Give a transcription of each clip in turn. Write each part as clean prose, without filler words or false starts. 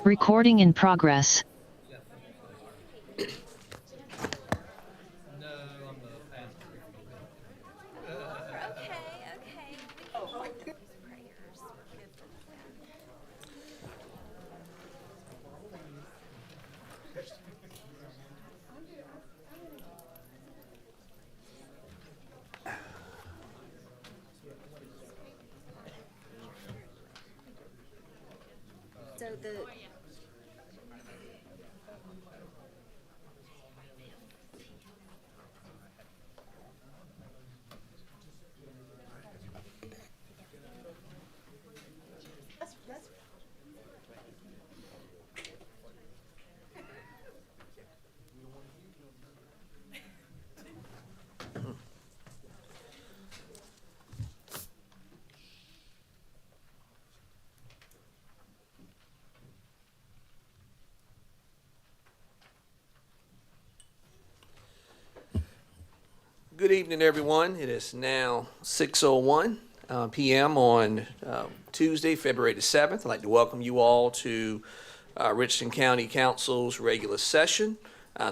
Recording in progress. So the Good evening, everyone. It is now 6:01 p.m. on Tuesday, February the 7th. I'd like to welcome you all to Richland County Council's regular session.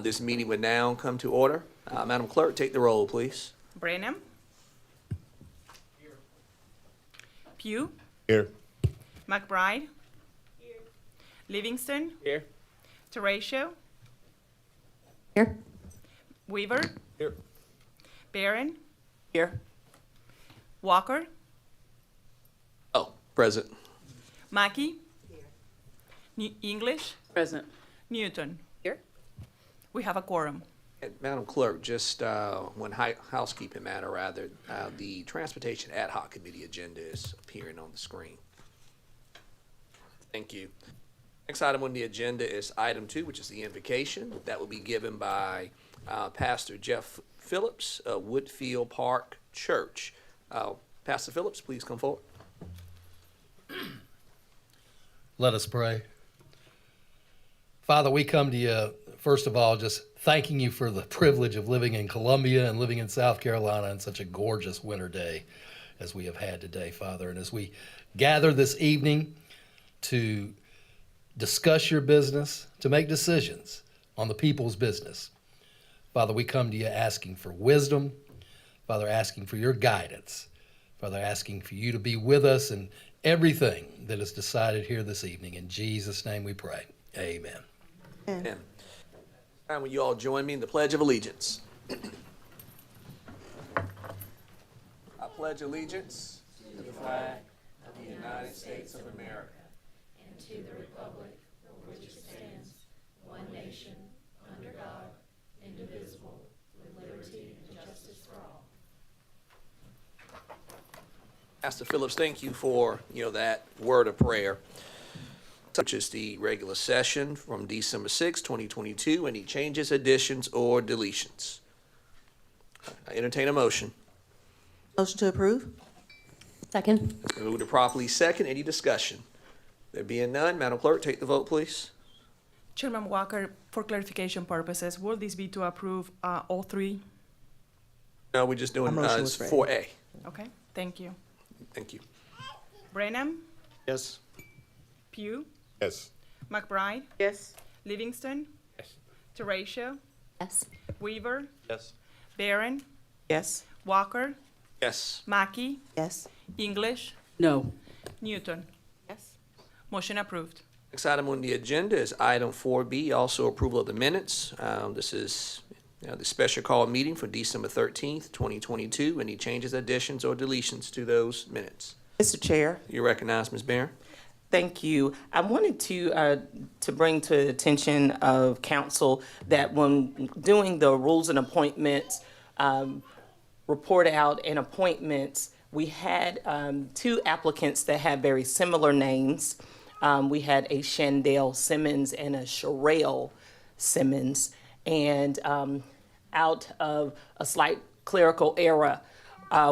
This meeting would now come to order. Madam Clerk, take the roll, please. Branham. Here. Pugh. Here. McBride. Here. Livingston. Here. Teratio. here. Weaver. Here. Barron. Here. Walker. Oh, present. Mackey. English. Present. Newton. Here. We have a quorum. And Madam Clerk, just one housekeeping matter, rather, the Transportation Ad Hoc Committee agenda is appearing on the screen. Thank you. Next item on the agenda is item 2, which is the invocation. That will be given by Pastor Jeff Phillips of Woodfield Park Church. Pastor Phillips, please come forward. Let us pray. Father, we come to you, first of all, just thanking you for the privilege of living in Columbia and living in South Carolina on such a gorgeous winter day as we have had today, Father. And as we gather this evening to discuss your business, to make decisions on the people's business, Father, we come to you asking for wisdom, Father, asking for your guidance, Father, asking for you to be with us in everything that is decided here this evening. In Jesus' name we pray. Amen. Amen. All right, will you all join me in the Pledge of Allegiance? I pledge allegiance to the flag of the United States of America and to the republic for which it stands, one nation, under God, indivisible, with liberty and justice for all. Pastor Phillips, thank you for that word of prayer, which is the regular session from December 6, 2022. Any changes, additions, or deletions? I entertain a motion. Motion to approve. Second. It's been moved to properly second. Any discussion? There being none, Madam Clerk, take the vote, please. Chairman Walker, for clarification purposes, will this be to approve all three? No, we're just doing it's 4A. Okay, thank you. Thank you. Branham. Yes. Pugh. Yes. McBride. Yes. Livingston. Yes. Teratio. Yes. Weaver. Yes. Barron. Yes. Walker. Yes. Mackey. Yes. English. No. Newton. Yes. Motion approved. Next item on the agenda is item 4B, also approval of the minutes. This is the special call meeting for December 13th, 2022. Any changes, additions, or deletions to those minutes? Mr. Chair, You recognize Ms. Barron? thank you. I wanted to bring to the attention of council that when doing the rules and appointments, report out and appointments, we had two applicants that had very similar names. We had a Shandell Simmons and a Sherelle Simmons. And out of a slight clerical error,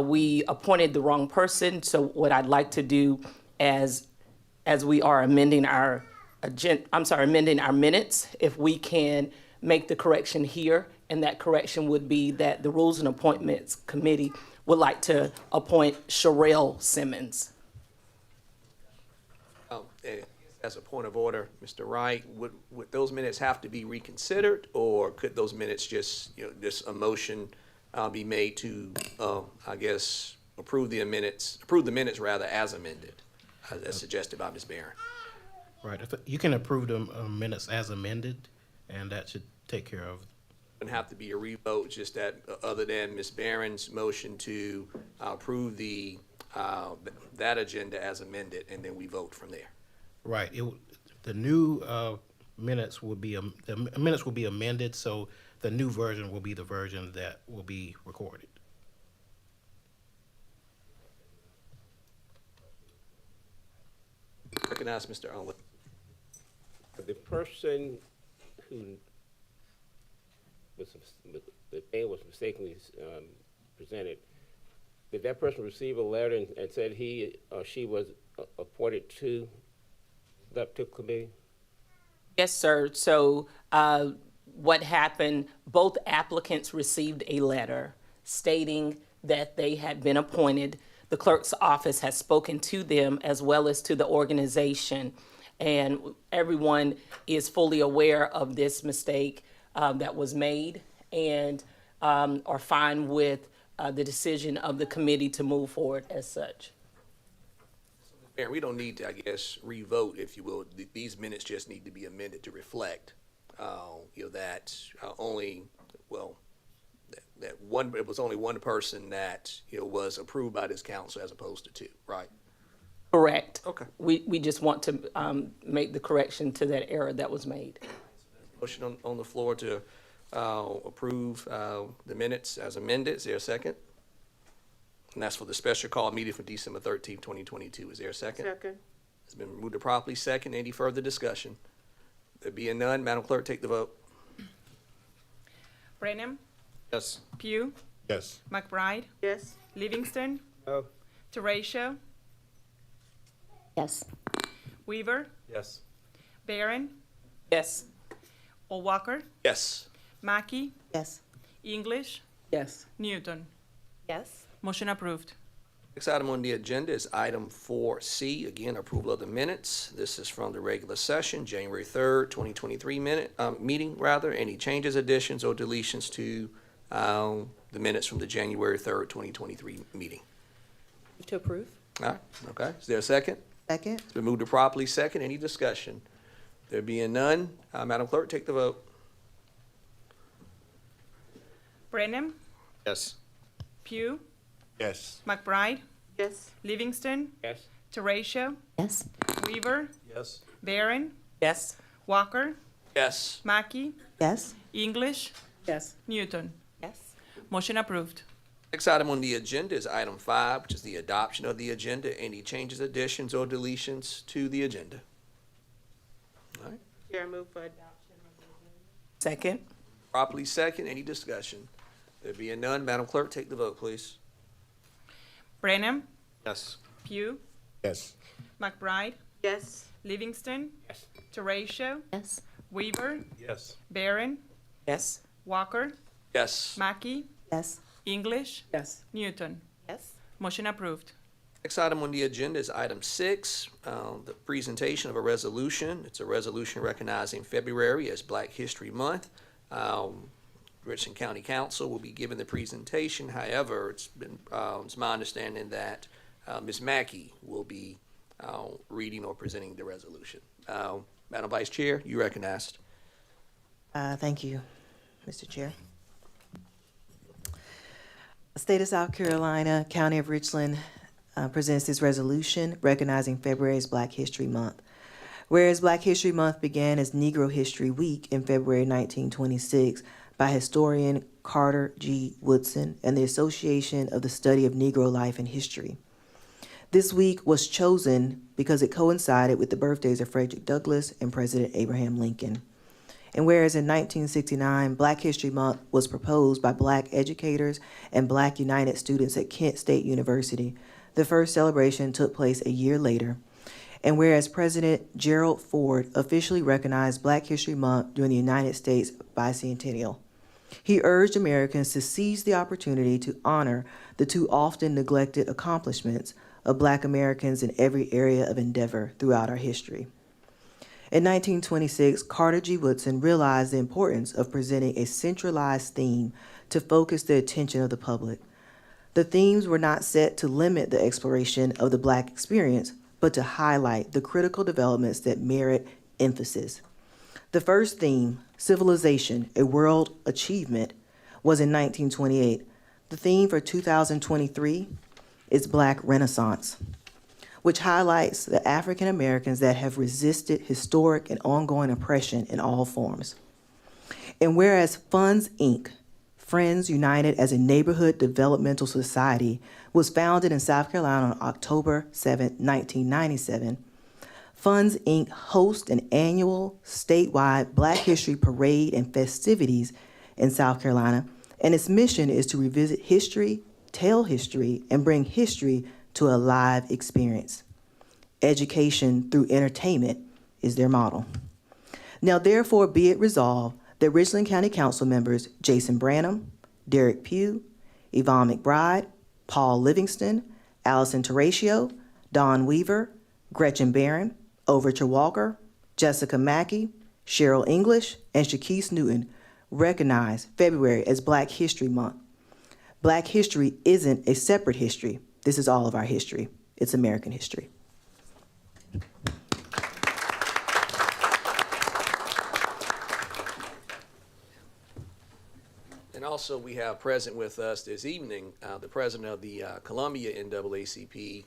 we appointed the wrong person. So what I'd like to do as we are amending our amending our minutes, if we can make the correction here, and that correction would be that the Rules and Appointments Committee would like to appoint Sherelle Simmons. As a point of order, Mr. Wright, would those minutes have to be reconsidered, or could those minutes just, just a motion be made to, I guess, approve the minutes rather as amended, as suggested by Ms. Barron? Right, you can approve the minutes as amended, and that should take care of. Wouldn't have to be a revote, just that, other than Ms. Barron's motion to approve that agenda as amended, and then we vote from there. Right, the new minutes will be, the minutes will be amended, so the new version will be the version that will be recorded. Recognize Mr. Owen. The person who the name was mistakenly presented, did that person receive a letter and said he or she was appointed to that committee? Yes, sir. So what happened, both applicants received a letter stating that they had been appointed. The clerk's office has spoken to them as well as to the organization, and everyone is fully aware of this mistake that was made and are fine with the decision of the committee to move forward as such. Mayor, we don't need to, I guess, revote, if you will. These minutes just need to be amended to reflect, that only, well, that one, it was only one person that, was approved by this council as opposed to two, right? Correct. Okay. We just want to make the correction to that error that was made. Motion on the floor to approve the minutes as amended. Is there a second? And that's for the special call meeting for December 13th, 2022. Is there a second? Second. It's been moved to properly second. Any further discussion? There being none, Madam Clerk, take the vote. Brenham, Yes. Pugh, Yes. McBride, Yes. Livingston, No. Teratio, Yes. Weaver, Yes. Barron, Yes. O'Walker, Yes. Mackey, Yes. English, Yes. Newton. Yes. Motion approved. Next item on the agenda is item 4C, again, approval of the minutes. This is from the regular session, January 3rd, 2023 meeting. Any changes, additions, or deletions to the minutes from the January 3rd, 2023 meeting? Move to approve. All right, okay. Is there a second? Second. It's been moved to properly second. Any discussion? There being none, Madam Clerk, take the vote. Brenham, Yes. Pugh, Yes. McBride, Yes. Livingston, Yes. Teratio, Yes. Weaver, Yes. Barron, Yes. Walker, Yes. Mackey, Yes. English, Yes. Newton. Yes. Motion approved. Next item on the agenda is item 5, which is the adoption of the agenda. Any changes, additions, or deletions to the agenda? All right. Chair, move for adoption. Second. Properly second. Any discussion? There being none, Madam Clerk, take the vote, please. Brenham, Yes. Pugh, Yes. McBride, Yes. Livingston, Yes. Teratio, Yes. Weaver, Yes. Barron, Yes. Walker, Yes. Mackey, Yes. English, Yes. Newton. Yes. Motion approved. Next item on the agenda is item 6, the presentation of a resolution. It's a resolution recognizing February as Black History Month. Richland County Council will be giving the presentation. However, it's my understanding that Ms. Mackey will be reading or presenting the resolution. Madam Vice Chair, you recognized. Thank you, Mr. Chair. State of South Carolina, County of Richland presents this resolution recognizing February as Black History Month. Whereas Black History Month began as Negro History Week in February 1926 by historian Carter G. Woodson and the Association of the Study of Negro Life and History. This week was chosen because it coincided with the birthdays of Frederick Douglass and President Abraham Lincoln. And whereas in 1969, Black History Month was proposed by Black educators and Black United students at Kent State University, the first celebration took place a year later. And whereas President Gerald Ford officially recognized Black History Month during the United States bicentennial. He urged Americans to seize the opportunity to honor the too often neglected accomplishments of Black Americans in every area of endeavor throughout our history. In 1926, Carter G. Woodson realized the importance of presenting a centralized theme to focus the attention of the public. The themes were not set to limit the exploration of the Black experience, but to highlight the critical developments that merit emphasis. The first theme, Civilization, a World Achievement, was in 1928. The theme for 2023 is Black Renaissance, which highlights the African Americans that have resisted historic and ongoing oppression in all forms. And whereas Funds, Inc., Friends United as a Neighborhood Developmental Society, was founded in South Carolina on October 7, 1997, Funds, Inc. hosts an annual statewide Black History Parade and festivities in South Carolina, and its mission is to revisit history, tell history, and bring history to a live experience. Education through entertainment is their motto. Now, therefore, be it resolved that Richland County Council members Jason Branham, Derek Pugh, Yvonne McBride, Paul Livingston, Allison Terratio, Don Weaver, Gretchen Barron, Overture Walker, Jessica Mackey, Cheryl English, and Shakise Newton recognize February as Black History Month. Black history isn't a separate history. This is all of our history. It's American history. And also, we have present with us this evening the president of the Columbia NAACP,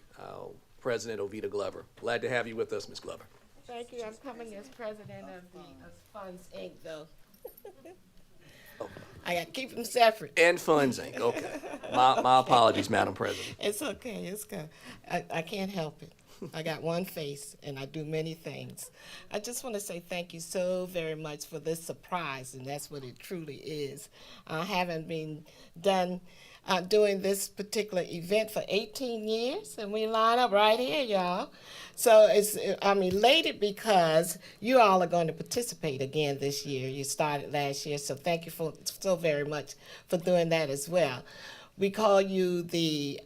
President Ovita Glover. Glad to have you with us, Ms. Glover. Thank you. I'm coming as president of the Funds Inc. though. I got to keep them separate. And Funds Inc. Okay. My apologies, Madam President. It's okay. It's good. I can't help it. I got one face, and I do many things. I just want to say thank you so very much for this surprise, and that's what it truly is. I haven't been done doing this particular event for 18 years, and we line up right here, y'all. So I'm elated because you all are going to participate again this year. You started last year, so thank you so very much for doing that as well. We call you the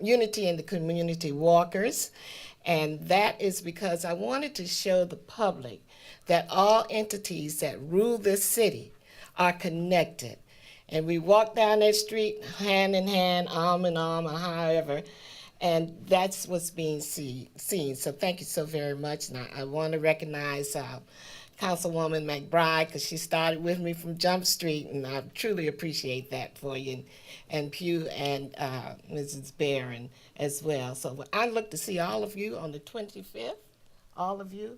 Unity in the Community Walkers, and that is because I wanted to show the public that all entities that rule this city are connected. And we walk down that street hand in hand, arm in arm, or however, and that's what's being seen. So thank you so very much. And I want to recognize Councilwoman McBride, because she started with me from Jump Street, and I truly appreciate that for you, and Pugh and Mrs. Barron as well. So I look to see all of you on the 25th, all of you,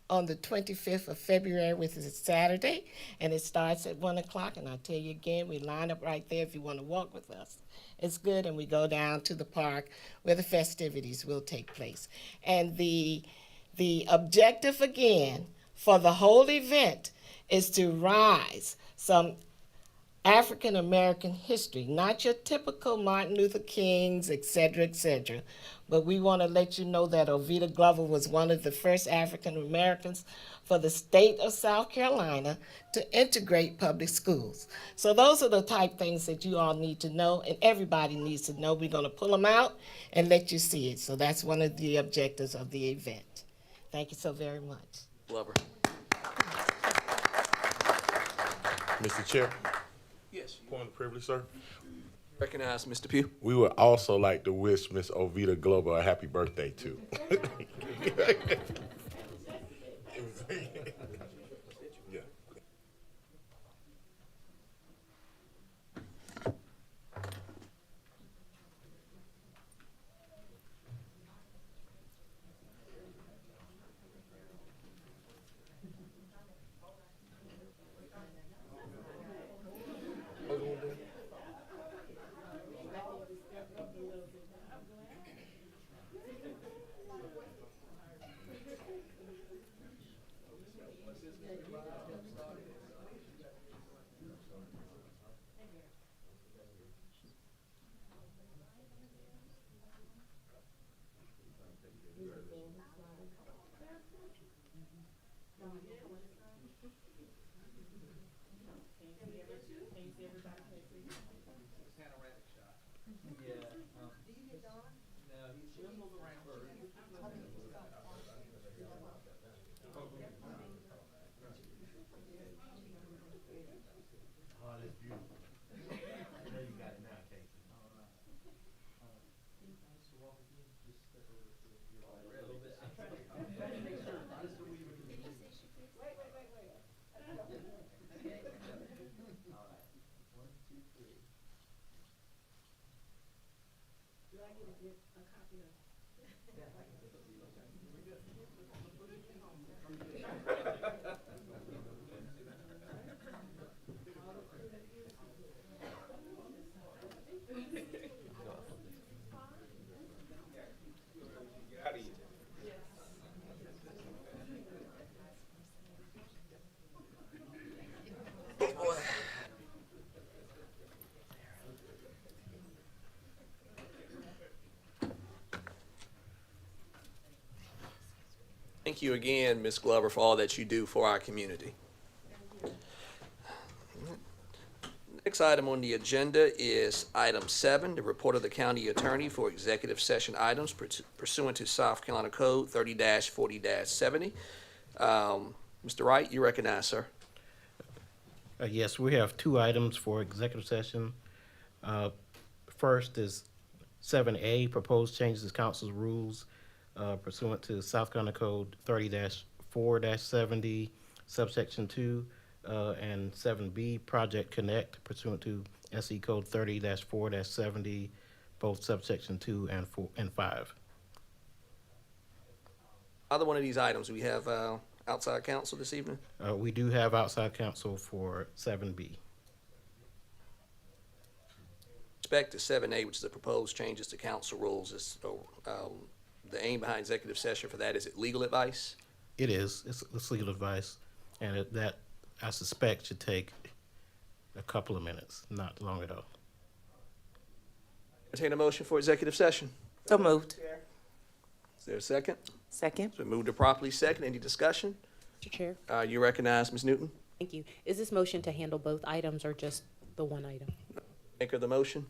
on the 25th of February, which is a Saturday, and it starts at 1 o'clock. And I'll tell you again, we line up right there if you want to walk with us. It's good, and we go down to the park where the festivities will take place. And the objective, again, for the whole event is to rise some African American history, not your typical Martin Luther King's, et cetera, but we want to let you know that Ovita Glover was one of the first African Americans for the state of South Carolina to integrate public schools. So those are the type things that you all need to know, and everybody needs to know. We're going to pull them out and let you see it. So that's one of the objectives of the event. Thank you so very much. Glover. Mr. Chair, Yes. point of privilege, sir. Recognize Mr. Pugh. We would also like to wish Miss Ovita Glover a happy birthday, too. Yeah. Thank you again, Ms. Glover, for all that you do for our community. Next item on the agenda is item 7, the report of the county attorney for executive session items pursuant to South Carolina Code 30-40-70. Mr. Wright, you recognize, sir. Yes, we have 2 items for executive session. First is 7A, proposed changes to council's rules pursuant to South Carolina Code 30-4-70, subsection 2, and 7B, Project Connect pursuant to SE Code 30-4-70, both subsection 2 and 5. Either one of these items, we have outside counsel this evening? We do have outside counsel for 7B. Respect to 7A, which is the proposed changes to council rules, is the aim behind executive session for that, is it legal advice? It is. It's legal advice, and that I suspect should take a couple of minutes, not long at all. Entertain a motion for executive session. So moved. Is there a second? Second. It's been moved to properly second. Any discussion? Mr. Chair, You recognize Ms. Newton, thank you. Is this motion to handle both items or just the one item? maker of the motion?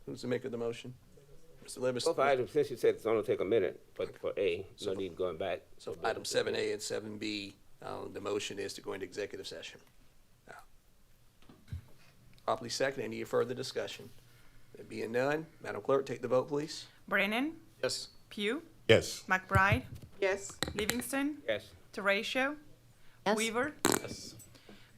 Who's the maker of the motion? Mr. Livingston. Both items, since you said it's only take a minute, but for A, no need going back. So item 7A and 7B, the motion is to go into executive session. Properly second. Any further discussion? There being none, Madam Clerk, take the vote, please. Brennan, Yes. Pugh, Yes. McBride, Yes. Livingston, Yes. Teratio, Yes. Weaver, Yes.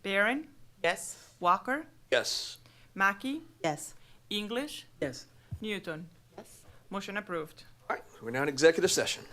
Barron, Yes. Walker, Yes. Mackey, Yes. English, Yes. Newton. Yes. Motion approved. All right, we're now in executive session.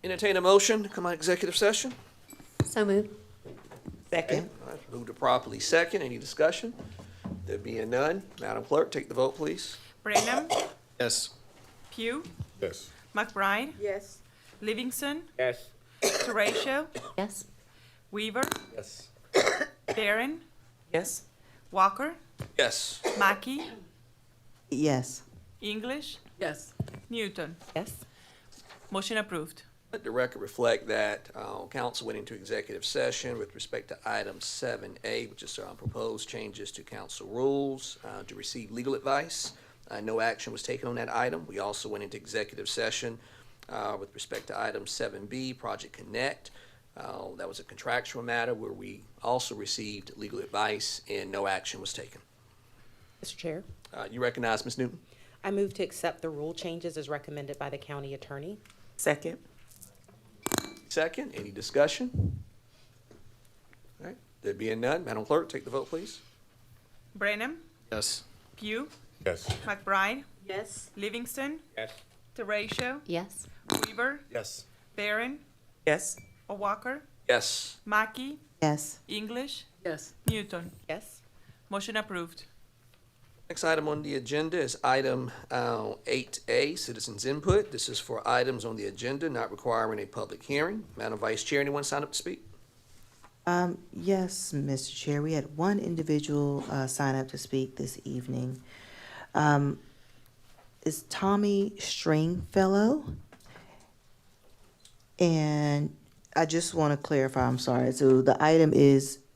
Entertain a motion to come out of executive session. So moved. Second. All right, moved to properly second. Any discussion? There being none, Madam Clerk, take the vote, please. Branham, Yes. Pugh, Yes. McBride, Yes. Livingston, Yes. Teratio, Yes. Weaver, Yes. Barron, Yes. Walker, Yes. Mackey, Yes. English, Yes. Newton. Yes. Motion approved. Let the record reflect that council went into executive session with respect to item 7A, which is proposed changes to council rules to receive legal advice. No action was taken on that item. We also went into executive session with respect to item 7B, Project Connect. That was a contractual matter where we also received legal advice and no action was taken. Mr. Chair, You recognize Ms. Newton? I move to accept the rule changes as recommended by the county attorney. Second. Second, any discussion? All right, there being none, Madam Clerk, take the vote, please. Branham, Yes. Pugh, Yes. McBride, Yes. Livingston, Yes. Teratio, Yes. Weaver, Yes. Barron, Yes. Walker, Yes. Mackey, Yes. English, Yes. Newton. Yes. Motion approved. Next item on the agenda is item 8A, citizens input. This is for items on the agenda not requiring a public hearing. Madam Vice Chair, anyone sign up to speak? Yes, Mr. Chair, we had one individual sign up to speak this evening. Is Tommy Stringfellow? And I just want to clarify, I'm sorry. So the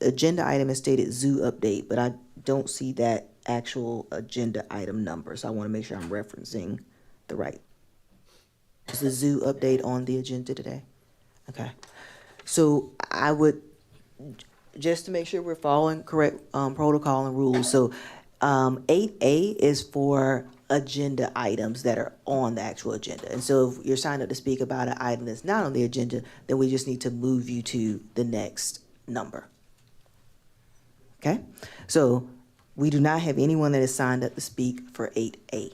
agenda item is stated zoo update, but I don't see that actual agenda item number. So I want to make sure I'm referencing the right. Is the zoo update on the agenda today? Okay. So I would, just to make sure we're following correct protocol and rules, so 8A is for agenda items that are on the actual agenda. And so if you're signed up to speak about an item that's not on the agenda, then we just need to move you to the next number. Okay? So we do not have anyone that is signed up to speak for 8A.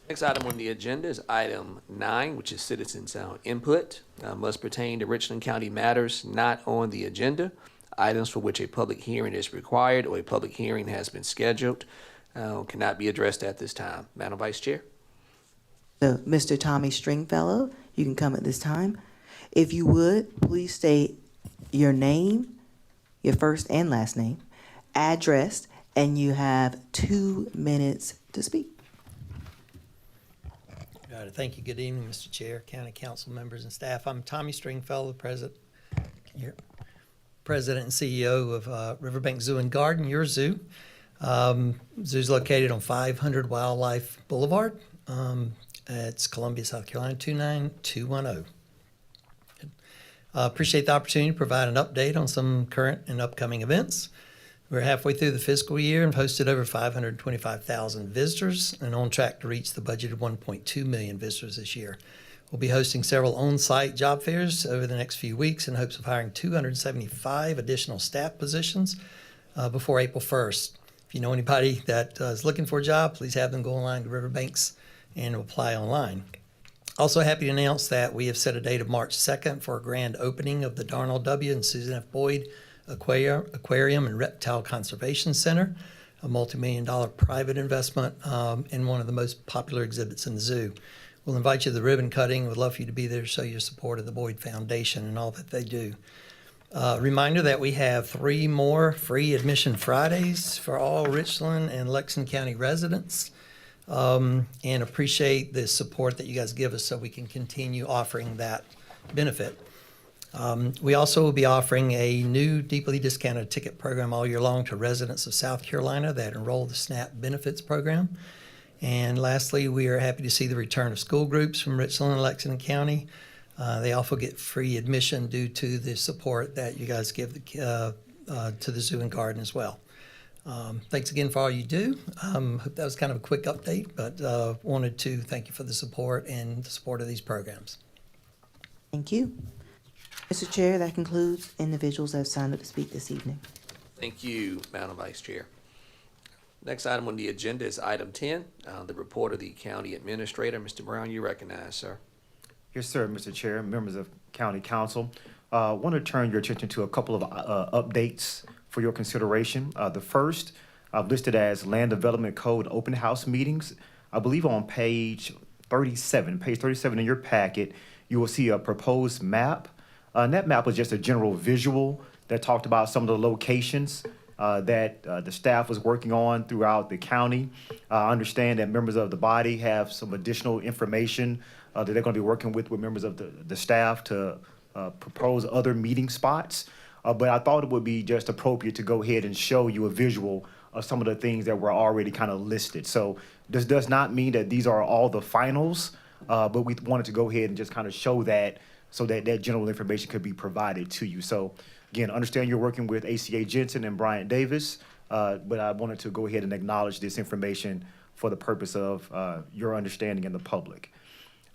Next item on the agenda is item 9, which is citizens input. Must pertain to Richland County matters not on the agenda. Items for which a public hearing is required or a public hearing has been scheduled cannot be addressed at this time. Madam Vice Chair? So, Mr. Tommy Stringfellow, you can come at this time. If you would, please state your name, your first and last name, address, and you have 2 minutes to speak. All right, thank you. Good evening, Mr. Chair, County Council members and staff. I'm Tommy Stringfellow, President and CEO of Riverbank Zoo and Garden, your zoo. Zoo's located on 500 Wildlife Boulevard. It's Columbia, South Carolina, 29210. Appreciate the opportunity to provide an update on some current and upcoming events. We're halfway through the fiscal year and hosted over 525,000 visitors and on track to reach the budgeted 1.2 million visitors this year. We'll be hosting several on-site job fairs over the next few weeks in hopes of hiring 275 additional staff positions before April 1st. If you know anybody that is looking for a job, please have them go online to Riverbanks and apply online. Also happy to announce that we have set a date of March 2nd for a grand opening of the Darnell W. and Susan F. Boyd Aquarium and Reptile Conservation Center, a multi-million-dollar private investment in one of the most popular exhibits in the zoo. We'll invite you to the ribbon cutting. We'd love for you to be there to show your support of the Boyd Foundation and all that they do. Reminder that we have 3 more free admission Fridays for all Richland and Lexington County residents, and appreciate the support that you guys give us so we can continue offering that benefit. We also will be offering a new deeply discounted ticket program all year long to residents of South Carolina that enroll the SNAP benefits program. And lastly, we are happy to see the return of school groups from Richland and Lexington County. They also get free admission due to the support that you guys give to the Zoo and Garden as well. Thanks again for all you do. Hope that was kind of a quick update, but wanted to thank you for the support and the support of these programs. Thank you. Mr. Chair, that concludes individuals that have signed up to speak this evening. Thank you, Madam Vice Chair. Next item on the agenda is item 10, the report of the county administrator. Mr. Brown, you recognize, sir. Yes, sir, Mr. Chair, members of County Council. I want to turn your attention to a couple of updates for your consideration. The first, I've listed as Land Development Code open house meetings. I believe on page 37 in your packet, you will see a proposed map. And that map was just a general visual that talked about some of the locations that the staff was working on throughout the county. I understand that members of the body have some additional information that they're going to be working with members of the staff to propose other meeting spots. But I thought it would be just appropriate to go ahead and show you a visual of some of the things that were already kind of listed. So this does not mean that these are all the finals, but we wanted to go ahead and just kind of show that so that that general information could be provided to you. So again, understand you're working with ACA Jensen and Bryant Davis, but I wanted to go ahead and acknowledge this information for the purpose of your understanding in the public.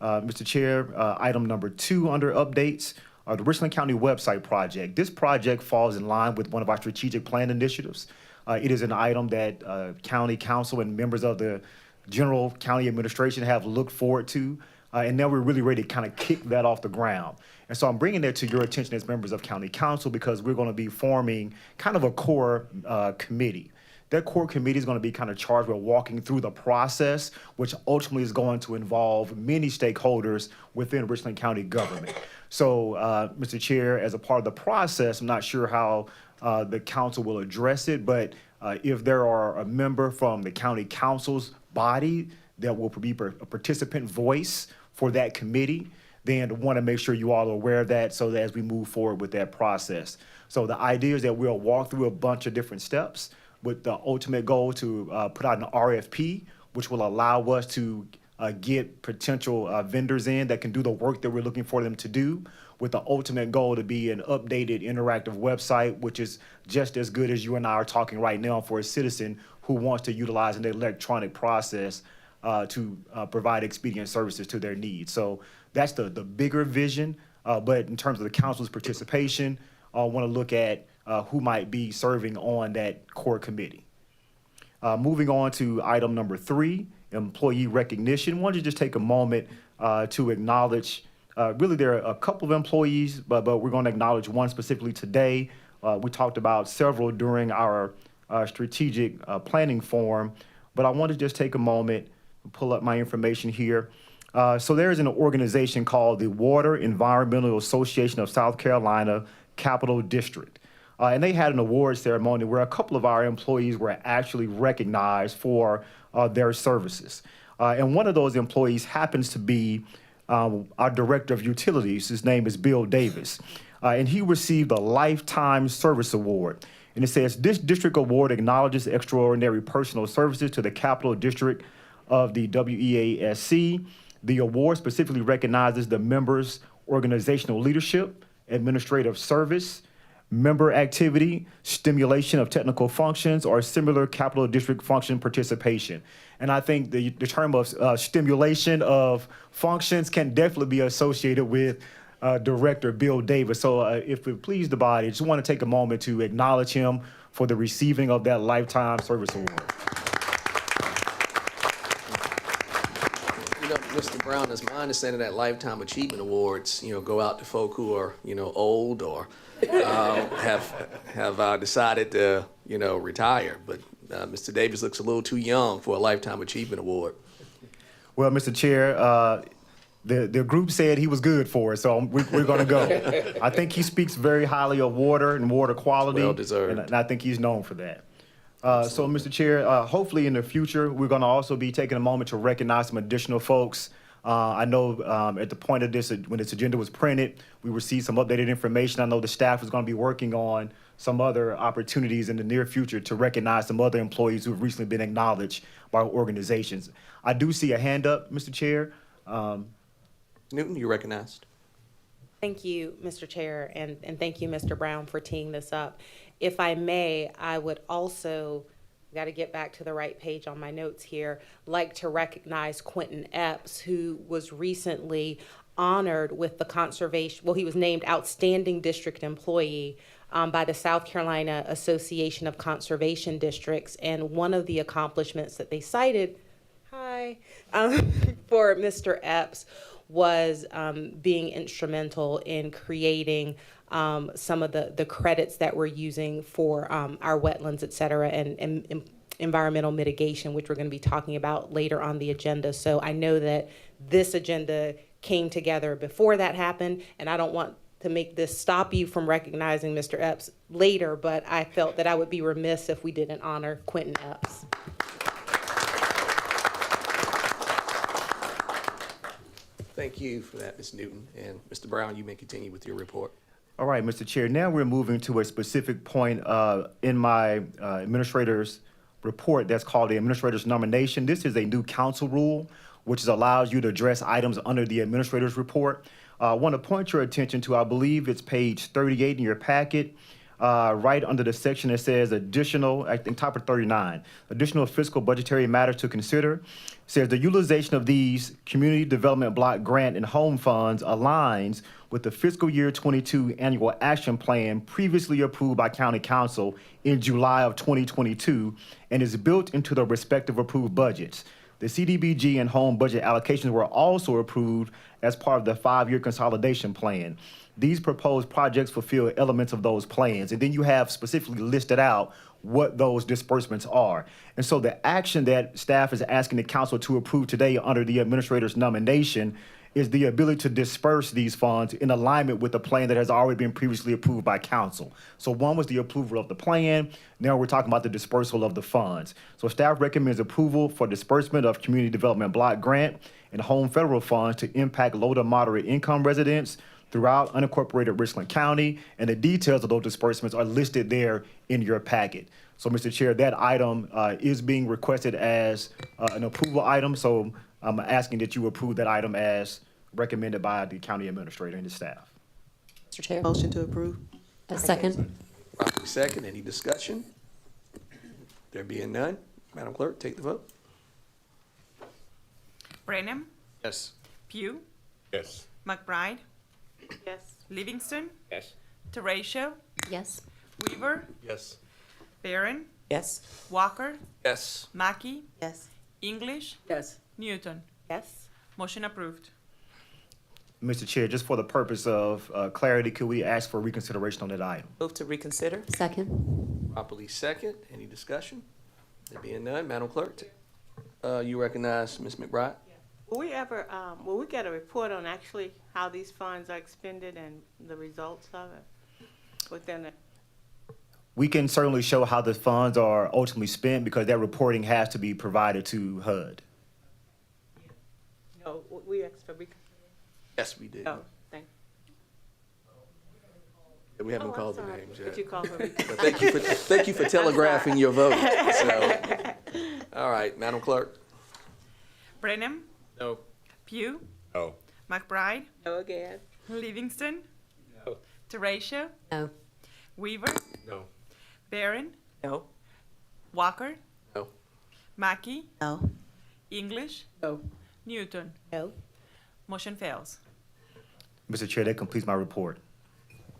Mr. Chair, item number 2 under updates are the Richland County website project. This project falls in line with one of our strategic plan initiatives. It is an item that County Council and members of the General County Administration have looked forward to, and now we're really ready to kind of kick that off the ground. And so I'm bringing that to your attention as members of County Council because we're going to be forming kind of a core committee. That core committee is going to be kind of charged with walking through the process, which ultimately is going to involve many stakeholders within Richland County government. So, Mr. Chair, as a part of the process, I'm not sure how the council will address it, but if there are a member from the county council's body that will be a participant voice for that committee, then I want to make sure you all are aware of that so that as we move forward with that process. So the idea is that we'll walk through a bunch of different steps with the ultimate goal to put out an RFP, which will allow us to get potential vendors in that can do the work that we're looking for them to do, with the ultimate goal to be an updated interactive website, which is just as good as you and I are talking right now for a citizen who wants to utilize an electronic process to provide expedient services to their needs. So that's the bigger vision, but in terms of the council's participation, I want to look at who might be serving on that core committee. Moving on to item number 3, employee recognition. I wanted to just take a moment to acknowledge, really there are a couple of employees, but we're going to acknowledge one specifically today. We talked about several during our strategic planning forum, but I want to just take a moment and pull up my information here. So there's an organization called the Water Environmental Association of South Carolina Capital District. And they had an award ceremony where a couple of our employees were actually recognized for their services. And one of those employees happens to be our Director of Utilities. His name is Bill Davis. And he received a Lifetime Service Award. And it says, this district award acknowledges extraordinary personal services to the Capital District of the WEASC. The award specifically recognizes the members' organizational leadership, administrative service, member activity, stimulation of technical functions, or similar Capital District function participation. And I think the term of stimulation of functions can definitely be associated with Director Bill Davis. So if it please the body, I just want to take a moment to acknowledge him for the receiving of that Lifetime Service Award. Mr. Brown, as my understanding, that Lifetime Achievement Awards, go out to folk who are, old or have decided to, retire. But Mr. Davis looks a little too young for a Lifetime Achievement Award. Well, Mr. Chair, the group said he was good for it, so we're going to go. I think he speaks very highly of water and water quality. Well deserved. And I think he's known for that. So, Mr. Chair, hopefully in the future, we're going to also be taking a moment to recognize some additional folks. I know at the point of this, when this agenda was printed, we received some updated information. I know the staff is going to be working on some other opportunities in the near future to recognize some other employees who have recently been acknowledged by organizations. I do see a hand up, Mr. Chair. Newton, you're recognized. Thank you, Mr. Chair, and thank you, Mr. Brown, for teeing this up. If I may, I would also, got to get back to the right page on my notes here, like to recognize Quentin Epps, who was recently honored with the conservation, well, he was named Outstanding District Employee by the South Carolina Association of Conservation Districts. And one of the accomplishments that they cited, for Mr. Epps was being instrumental in creating some of the credits that we're using for our wetlands, et cetera, and environmental mitigation, which we're going to be talking about later on the agenda. So I know that this agenda came together before that happened, and I don't want to make this stop you from recognizing Mr. Epps later, but I felt that I would be remiss if we didn't honor Quentin Epps. Thank you for that, Ms. Newton. And Mr. Brown, you may continue with your report. All right, Mr. Chair, now we're moving to a specific point in my administrator's report that's called the administrator's nomination. This is a new council rule, which allows you to address items under the administrator's report. I want to point your attention to, I believe it's page 38 in your packet, right under the section that says additional, I think top of 39, additional fiscal budgetary matters to consider. Says the utilization of these community development block grant and home funds aligns with the fiscal year 22 annual action plan previously approved by County Council in July of 2022 and is built into the respective approved budgets. The CDBG and home budget allocations were also approved as part of the 5-year consolidation plan. These proposed projects fulfill elements of those plans, and then you have specifically listed out what those disbursements are. And so the action that staff is asking the council to approve today under the administrator's nomination is the ability to disperse these funds in alignment with the plan that has already been previously approved by council. So one was the approval of the plan. Now we're talking about the dispersal of the funds. So staff recommends approval for disbursement of community development block grant and home federal funds to impact low to moderate income residents throughout unincorporated Richland County, and the details of those disbursements are listed there in your packet. So, Mr. Chair, that item is being requested as an approval item, so I'm asking that you approve that item as recommended by the county administrator and the staff. Mr. Chair. Motion to approve. A second. Properly second. Any discussion? There being none, Madam Clerk, take the vote. Brenham, Yes. Pugh, Yes. McBride, Yes. Livingston, Yes. Teratio, Yes. Weaver, Yes. Barron, Yes. Walker, Yes. Mackey, Yes. English, Yes. Newton. Yes. Motion approved. Mr. Chair, just for the purpose of clarity, could we ask for reconsideration on that item? Move to reconsider. Second. Properly second. Any discussion? There being none, Madam Clerk, you recognize Ms. McBride. Will we get a report on actually how these funds are expended and the results of it within it? We can certainly show how the funds are ultimately spent because that reporting has to be provided to HUD. No, we asked for Yes, we did. oh, thank. We haven't I'm called the sorry. names Could yet. you call for But thank you for telegraphing your vote. So, all right, Madam Clerk. Brenham, No. Pugh, No. McBride, No again. Livingston, No. Teratio, No. Weaver, No. Barron, No. Walker, No. Mackey, No. English, No. Newton. No. Motion fails. Mr. Chair, that completes my report.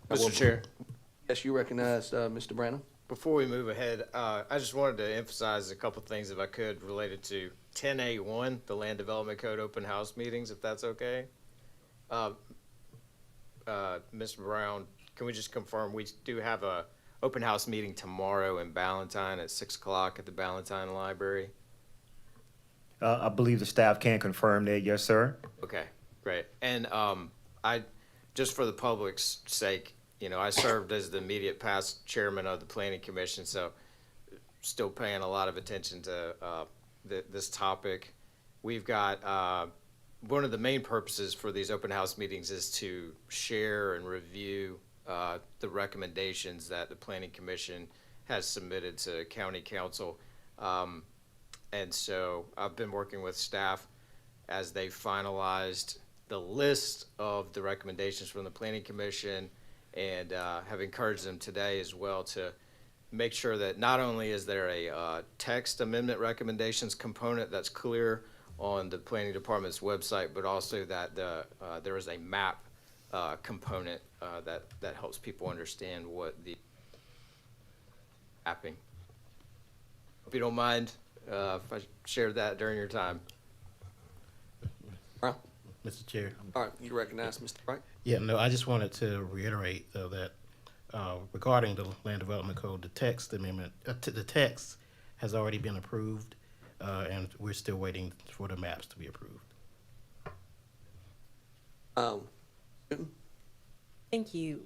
Mr. Chair, Yes, you recognize Mr. Branham. before we move ahead, I just wanted to emphasize a couple things, if I could, related to 10A1, the Land Development Code open house meetings, if that's okay. Mr. Brown, can we just confirm, we do have a open house meeting tomorrow in Ballantyne at 6 o'clock at the Ballantyne Library? I believe the staff can confirm that, yes, sir. Okay, great. And just for the public's sake, I served as the immediate past chairman of the Planning Commission, so still paying a lot of attention to this topic. We've got one of the main purposes for these open house meetings is to share and review the recommendations that the Planning Commission has submitted to County Council. And so I've been working with staff as they finalized the list of the recommendations from the Planning Commission, and have encouraged them today as well to make sure that not only is there a text amendment recommendations component that's clear on the Planning Department's website, but also that there is a map component that helps people understand what the mapping. If you don't mind, if I shared that during your time. Brown? Mr. Chair. All right, you recognize Mr. Wright? Yeah, no, I just wanted to reiterate though that regarding the Land Development Code, the text amendment, the text has already been approved, and we're still waiting for the maps to be approved. Thank you,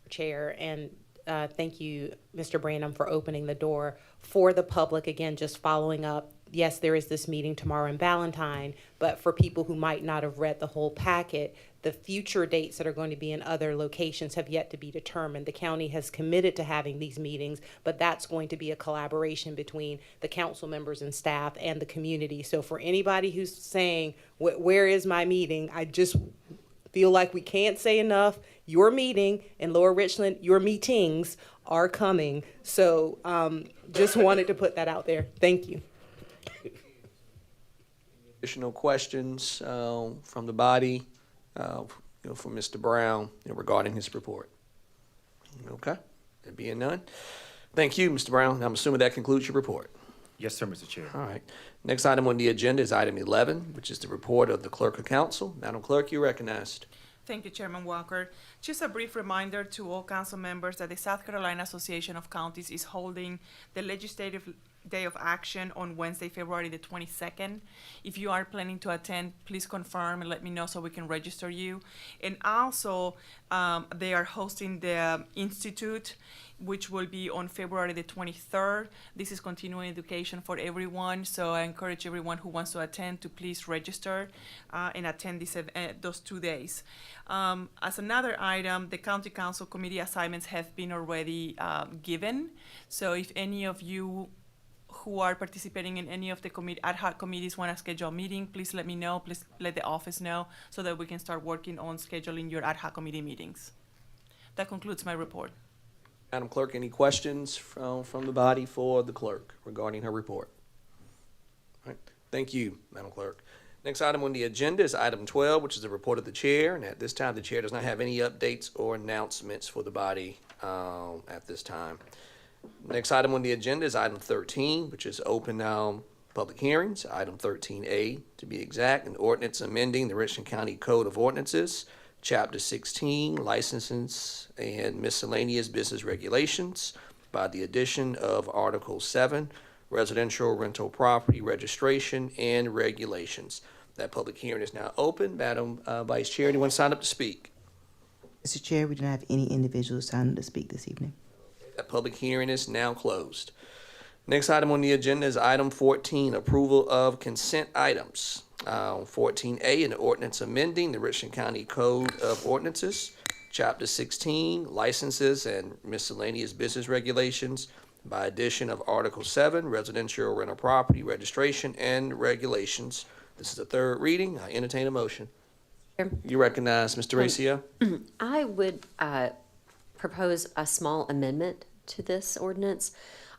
Chair, and thank you, Mr. Branham, for opening the door for the public. Again, just following up, yes, there is this meeting tomorrow in Ballantyne, but for people who might not have read the whole packet, the future dates that are going to be in other locations have yet to be determined. The county has committed to having these meetings, but that's going to be a collaboration between the council members and staff and the community. So for anybody who's saying, where is my meeting? I just feel like we can't say enough. Your meeting in Lower Richland, your meetings are coming. So just wanted to put that out there. Thank you. Additional questions from the body, for Mr. Brown regarding his report? Okay, there being none. Thank you, Mr. Brown. I'm assuming that concludes your report. Yes, sir, Mr. Chair. All right. Next item on the agenda is item 11, which is the report of the Clerk of Council. Madam Clerk, you're recognized. Thank you, Chairman Walker. Just a brief reminder to all council members that the South Carolina Association of Counties is holding the Legislative Day of Action on Wednesday, February the 22nd. If you are planning to attend, please confirm and let me know so we can register you. And also, they are hosting the Institute, which will be on February the 23rd. This is continuing education for everyone, so I encourage everyone who wants to attend to please register and attend those 2 days. As another item, the County Council Committee assignments have been already given. So if any of you who are participating in any of the ad hoc committees want to schedule a meeting, please let me know. Please let the office know so that we can start working on scheduling your ad hoc committee meetings. That concludes my report. Madam Clerk, any questions from the body for the clerk regarding her report? All right. Thank you, Madam Clerk. Next item on the agenda is item 12, which is the report of the chair. And at this time, the chair does not have any updates or announcements for the body at this time. Next item on the agenda is item 13, which is open public hearings. Item 13A, to be exact, an ordinance amending the Richland County Code of Ordinances, Chapter 16, Licenses and Miscellaneous Business Regulations, by the addition of Article 7, Residential Rental Property Registration and Regulations. That public hearing is now open. Madam Vice Chair, anyone sign up to speak? Mr. Chair, we do not have any individuals signed up to speak this evening. That public hearing is now closed. Next item on the agenda is item 14, approval of consent items. 14A, an ordinance amending the Richland County Code of Ordinances, Chapter 16, Licenses and Miscellaneous Business Regulations, by addition of Article 7, Residential Rental Property Registration and Regulations. This is the third reading. I entertain a motion. You recognize Mr. Racio? I would propose a small amendment to this ordinance.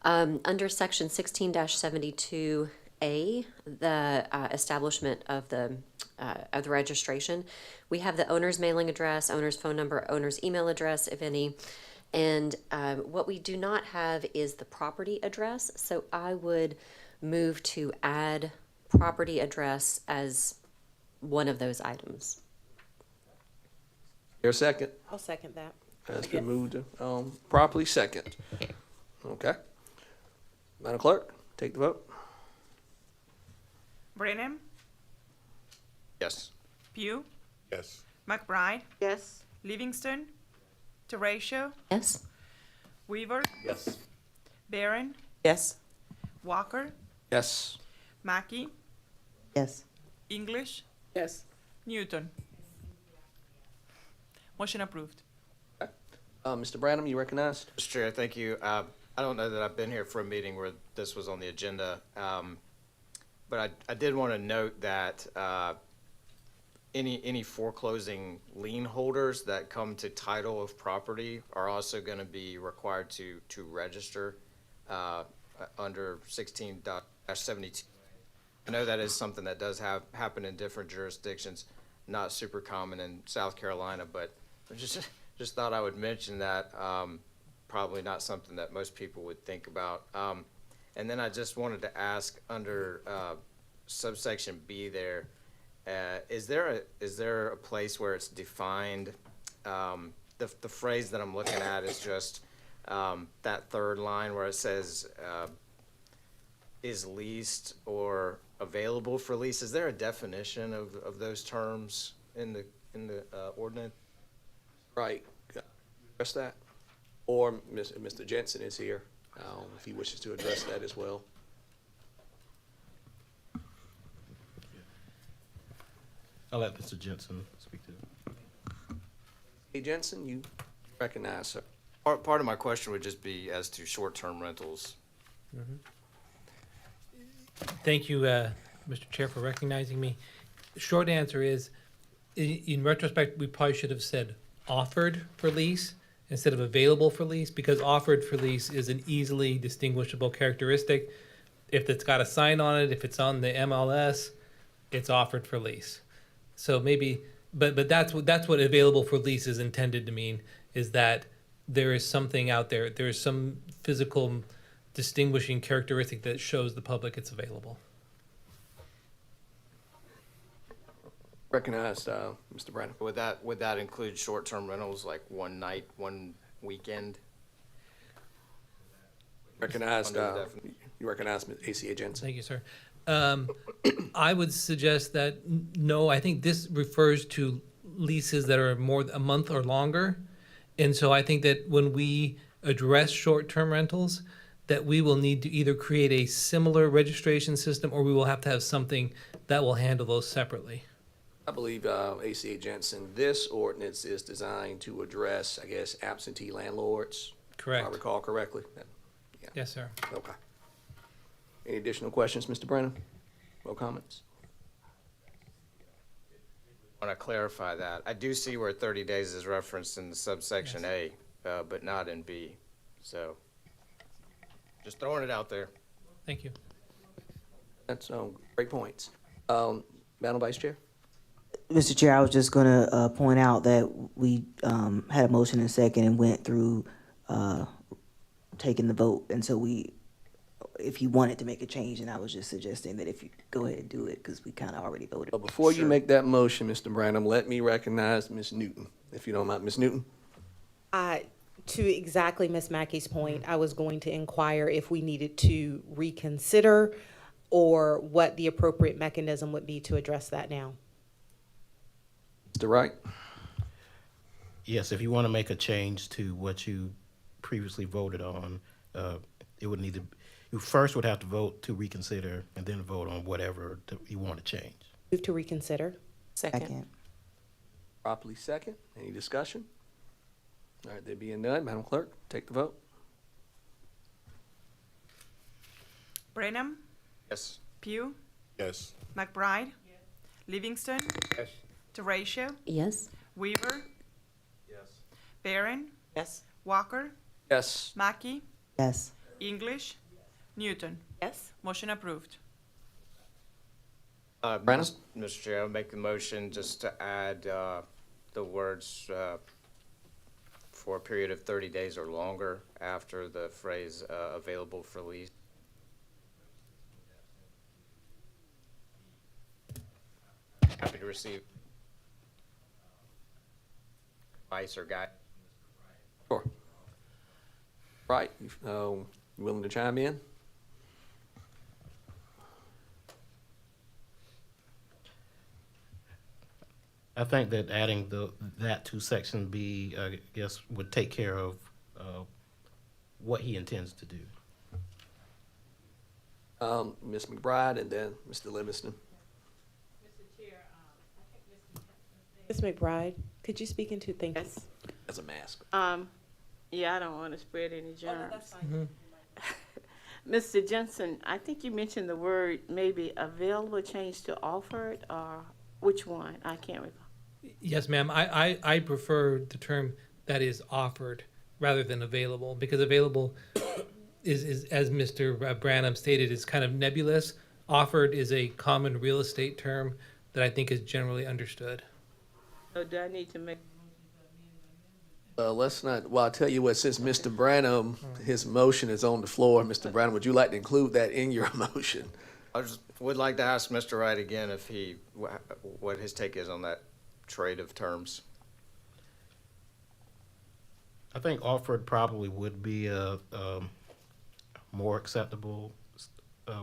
Under Section 16-72A, the establishment of the registration, we have the owner's mailing address, owner's phone number, owner's email address, if any. And what we do not have is the property address. So I would move to add property address as one of those items. Your second? I'll second that. Has been moved properly second. Okay. Madam Clerk, take the vote. Branham, Yes. Pugh, Yes. McBride, Yes. Livingston, Teratio, Yes? Weaver, Yes. Barron, Yes. Walker, Yes. Mackey, Yes. English, Yes. Newton. Motion approved. Mr. Branham, you recognized? Mr. Chair, thank you. I don't know that I've been here for a meeting where this was on the agenda, but I did want to note that any foreclosing lien holders that come to title of property are also going to be required to register under 16-72. I know that is something that does happen in different jurisdictions, not super common in South Carolina, but just thought I would mention that. Probably not something that most people would think about. And then I just wanted to ask under subsection B there, Is there a place where it's defined? The phrase that I'm looking at is just that third line where it says is leased or available for lease. Is there a definition of those terms in the ordinance? Right. Address that? Or Mr. Jensen is here, if he wishes to address that as well. I'll let Mr. Jensen speak to it. Hey, Jensen, you recognize, sir. Part of my question would just be as to short-term rentals. Thank you, Mr. Chair, for recognizing me. The short answer is, in retrospect, we probably should have said offered for lease instead of available for lease, because offered for lease is an easily distinguishable characteristic. If it's got a sign on it, if it's on the MLS, it's offered for lease. So maybe, but that's what available for lease is intended to mean, is that there is something out there, there is some physical distinguishing characteristic that shows the public it's available. Recognized, Mr. Brandon. Would that include short-term rentals, like one night, one weekend? Recognized, Under the you recognize ACA Jensen. Thank you, sir. I would suggest that, no, I think this refers to leases that are more a month or longer. And so I think that when we address short-term rentals, that we will need to either create a similar registration system, or we will have to have something that will handle those separately. I believe, ACA Jensen, this ordinance is designed to address, I guess, absentee landlords. Correct. If I recall correctly. Yeah. Yes, sir. Okay. Any additional questions, Mr. Brennan? No comments? I want to clarify that. I do see where 30 days is referenced in the subsection A, but not in B. So just throwing it out there. Thank you. That's great points. Madam Vice Chair? Mr. Chair, I was just going to point out that we had a motion and a second and went through taking the vote. And so if you wanted to make a change, and I was just suggesting that if you go ahead and do it, because we kind of already voted. But before you make that motion, Mr. Branham, let me recognize Ms. Newton, if you don't mind. Ms. Newton? To exactly Ms. Mackey's point, I was going to inquire if we needed to reconsider or what the appropriate mechanism would be to address that now. Mr. Wright? Yes, if you want to make a change to what you previously voted on, it would need to, you first would have to vote to reconsider and then vote on whatever you want to change. Move to reconsider. Second. Properly second. Any discussion? All right, there being none, Madam Clerk, take the vote. Brenham, Yes. Pugh, Yes. McBride, Livingston, Yes. Yes. Teratio, Weaver, Yes. Barron, Yes. Walker, Yes. Mackey, Yes. English, Newton. Yes. Motion approved. Brandon? Mr. Chair, I'll make the motion just to add the words for a period of 30 days or longer after the phrase available for lease. Happy to receive advice or guide. Sure. Right, you willing to chime in? I think that adding that to section B, I guess, would take care of what he intends to do. Ms. McBride and then Mr. Livingston. Ms. McBride, could you speak into, thank you. Yes. As a mask. Yeah, I don't want to spread any germs. Mr. Jensen, I think you mentioned the word maybe available changed to offered, or which one? I can't recall. Yes, ma'am. I prefer the term that is offered rather than available, because available is as Mr. Branham stated, is kind of nebulous. Offered is a common real estate term that I think is generally understood. So do I need to make? Let's not, well, I'll tell you what, since Mr. Branham, his motion is on the floor, Mr. Branham, would you like to include that in your motion? I just would like to ask Mr. Wright again if what his take is on that trade of terms. I think offered probably would be a more acceptable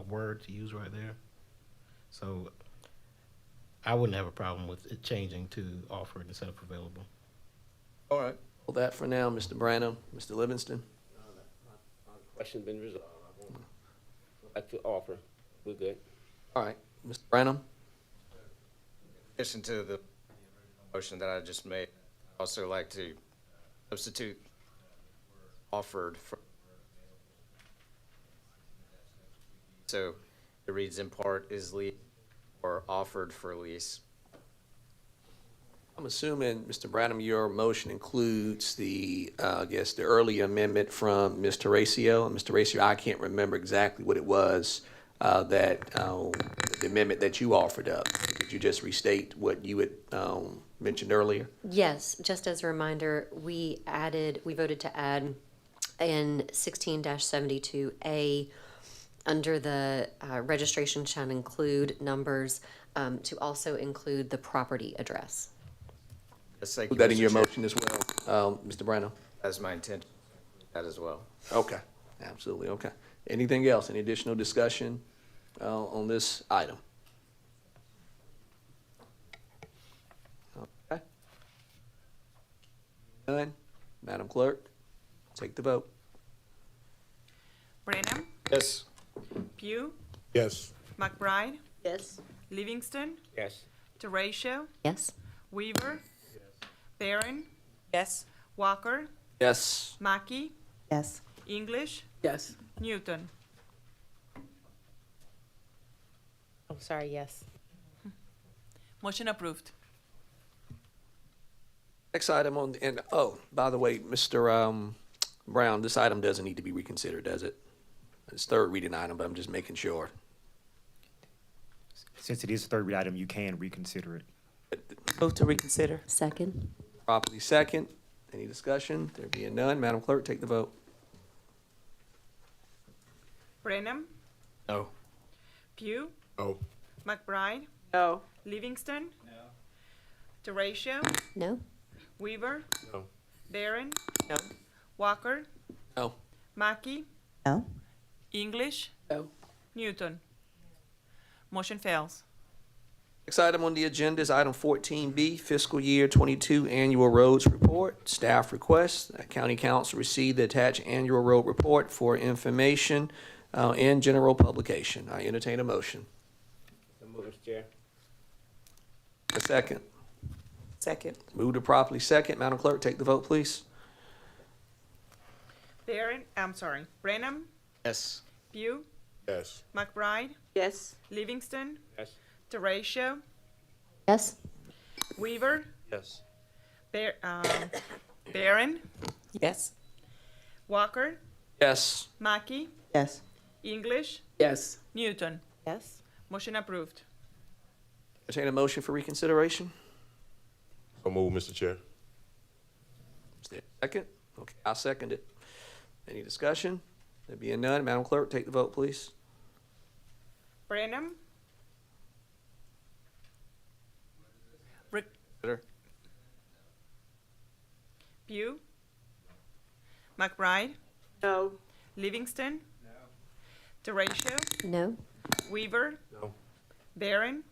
word to use right there. So I wouldn't have a problem with it changing to offered instead of available. All right. Well, that for now, Mr. Branham. Mr. Livingston? Question's been resolved. I won't go back to offer. We're good. All right, Mr. Branham? In addition to the motion that I just made, I'd also like to substitute offered for, so it reads in part is lease or offered for lease. I'm assuming, Mr. Branham, your motion includes the, I guess, the early amendment from Ms. Terracio. And Mr. Terracio, I can't remember exactly what it was, the amendment that you offered up. Could you just restate what you had mentioned earlier? Yes, just as a reminder, we voted to add in 16-72A, under the registration shall include numbers, to also include the property address. Put Put that in your motion as well, Mr. Branham? That's my intention, that as well. Okay, absolutely, okay. Anything else, any additional discussion on this item? Okay. None. Madam Clerk, take the vote. Branham, Yes. Pugh, Yes. McBride, Yes. Livingston, Yes. Terratio, Yes? Weaver, Barron, Yes. Walker, Yes. Mackey, Yes. English, Yes. Newton. Oh, sorry, yes. Motion approved. Next item on, and, oh, by the way, Mr. Brown, this item doesn't need to be reconsidered, does it? It's third reading item, but I'm just making sure. Since it is a third read item, you can reconsider it. Move to reconsider. Second? Properly second. Any discussion? There being none, Madam Clerk, take the vote. Branham, No. Pugh, Oh. McBride, No. Livingston, Terratio, No? Weaver, No. Barron, No. Walker, No. Mackey, No? English, No. Newton. Motion fails. Next item on the agenda is item 14B, fiscal year 22 annual roads report. Staff request that County Council receive the attached annual road report for information and general publication. I entertain a motion. So move, Mr. Chair. A second. Second. Move to properly second. Madam Clerk, take the vote, please. Branham, Yes. Pugh, Yes. McBride, Yes. Livingston, Yes. Terratio, Yes? Weaver, Yes. Barron, Yes. Walker, Yes. Mackey, Yes. English, Yes. Newton. Yes. Motion approved. Entertain a motion for reconsideration. So move, Mr. Chair. Is there a second? Okay, I'll second it. Any discussion? There being none, Madam Clerk, take the vote, please. Branham, Pugh, McBride, No. Livingston, Terratio, No? Weaver, No. Barron,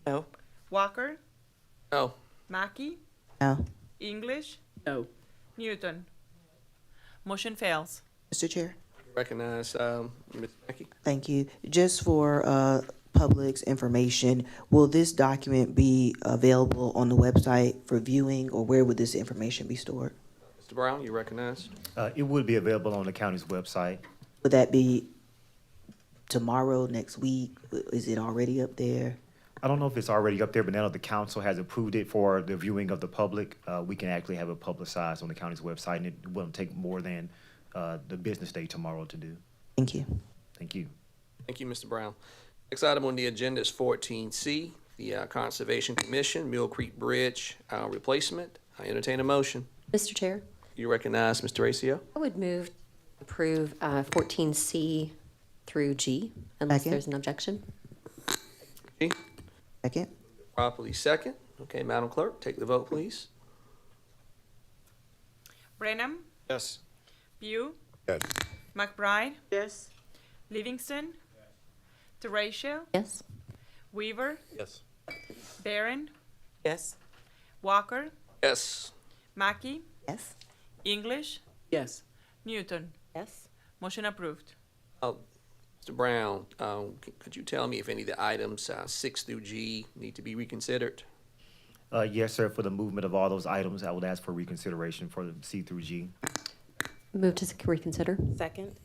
No. Walker, No. Mackey, No. English, No. Newton. Motion fails. Mr. Chair? Recognize, Ms. Mackey. Thank you. Just for public's information, will this document be available on the website for viewing, or where would this information be stored? Mr. Brown, you recognize? It would be available on the county's website. Would that be tomorrow, next week? Is it already up there? I don't know if it's already up there, but now that the council has approved it for the viewing of the public, we can actually have it publicized on the county's website, and it won't take more than the business day tomorrow to do. Thank you. Thank you. Thank you, Mr. Brown. Next item on the agenda is 14C, the Conservation Commission, Mill Creek Bridge replacement. I entertain a motion. Mr. Chair, You recognize Mr. Terracio. I would move to approve 14C through G, unless Second. there's an objection. Second. Properly second. Okay, Madam Clerk, take the vote, please. Brenham, Yes. Pugh, Yes. McBride, Yes. Livingston, Teratio, Yes. Weaver, Yes. Barron, Yes. Walker, Yes. Mackey, Yes. English, Yes. Newton. Yes. Motion approved. Mr. Brown, could you tell me if any of the items 6 through G need to be reconsidered? Yes, sir. For the movement of all those items, I would ask for reconsideration for the C through G. Move to reconsider. Second.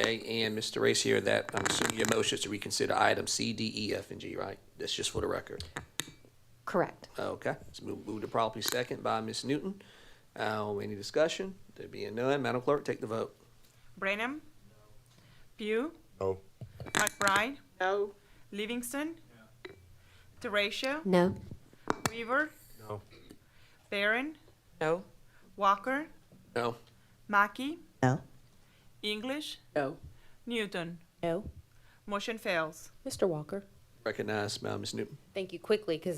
Okay, and Mr. Race here, that I'm assuming your motion is to reconsider items C, D, E, F, and G, right? That's just for the record. Correct. Okay, let's move to properly second by Ms. Newton. Any discussion? There being none, Madam Clerk, take the vote. Brenham, Pugh, No. McBride, No. Livingston, Teratio, No. Weaver, No. Barron, No. Walker, No. Mackey, No. English, No. Newton. No. Motion fails. Mr. Walker. Recognize Ms. Newton. Thank you. Quickly, because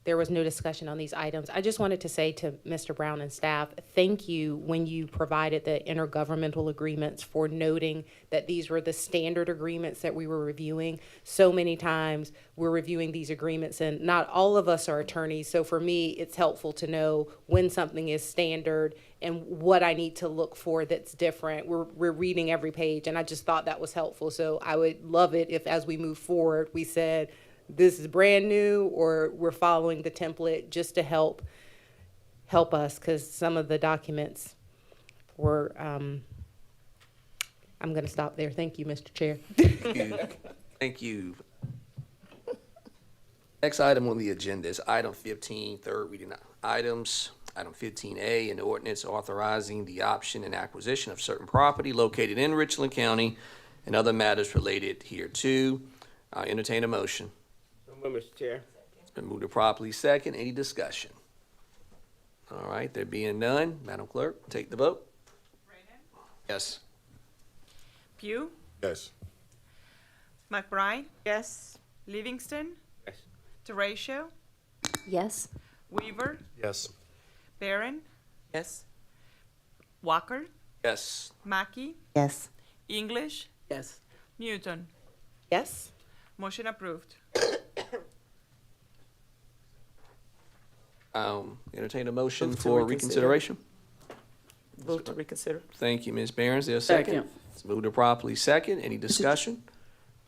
there was no discussion on these items. I just wanted to say to Mr. Brown and staff, thank you when you provided the intergovernmental agreements for noting that these were the standard agreements that we were reviewing. So many times we're reviewing these agreements and not all of us are attorneys. So for me, it's helpful to know when something is standard and what I need to look for that's different. We're reading every page, and I just thought that was helpful. So I would love it if, as we move forward, we said, this is brand new, or we're following the template just to help us, because some of the documents were, I'm going to stop there. Thank you, Mr. Chair. Thank you. Next item on the agenda is item 15, third reading items. Item 15A, an ordinance authorizing the option and acquisition of certain property located in Richland County and other matters related hereto. Entertain a motion. So moved, Mr. Chair. It's been moved to properly second. Any discussion? All right, there being none, Madam Clerk, take the vote. Yes. Pugh, Yes. McBride, Yes. Livingston, Yes. Teratio, Yes. Weaver, Yes. Barron, Yes. Walker, Yes. Mackey, Yes. English, Yes. Newton. Yes. Motion approved. Entertain a motion Move to for reconsider. reconsideration. Vote to reconsider. Thank you, Ms. Barron. Is there a second? It's moved to properly second. Any discussion?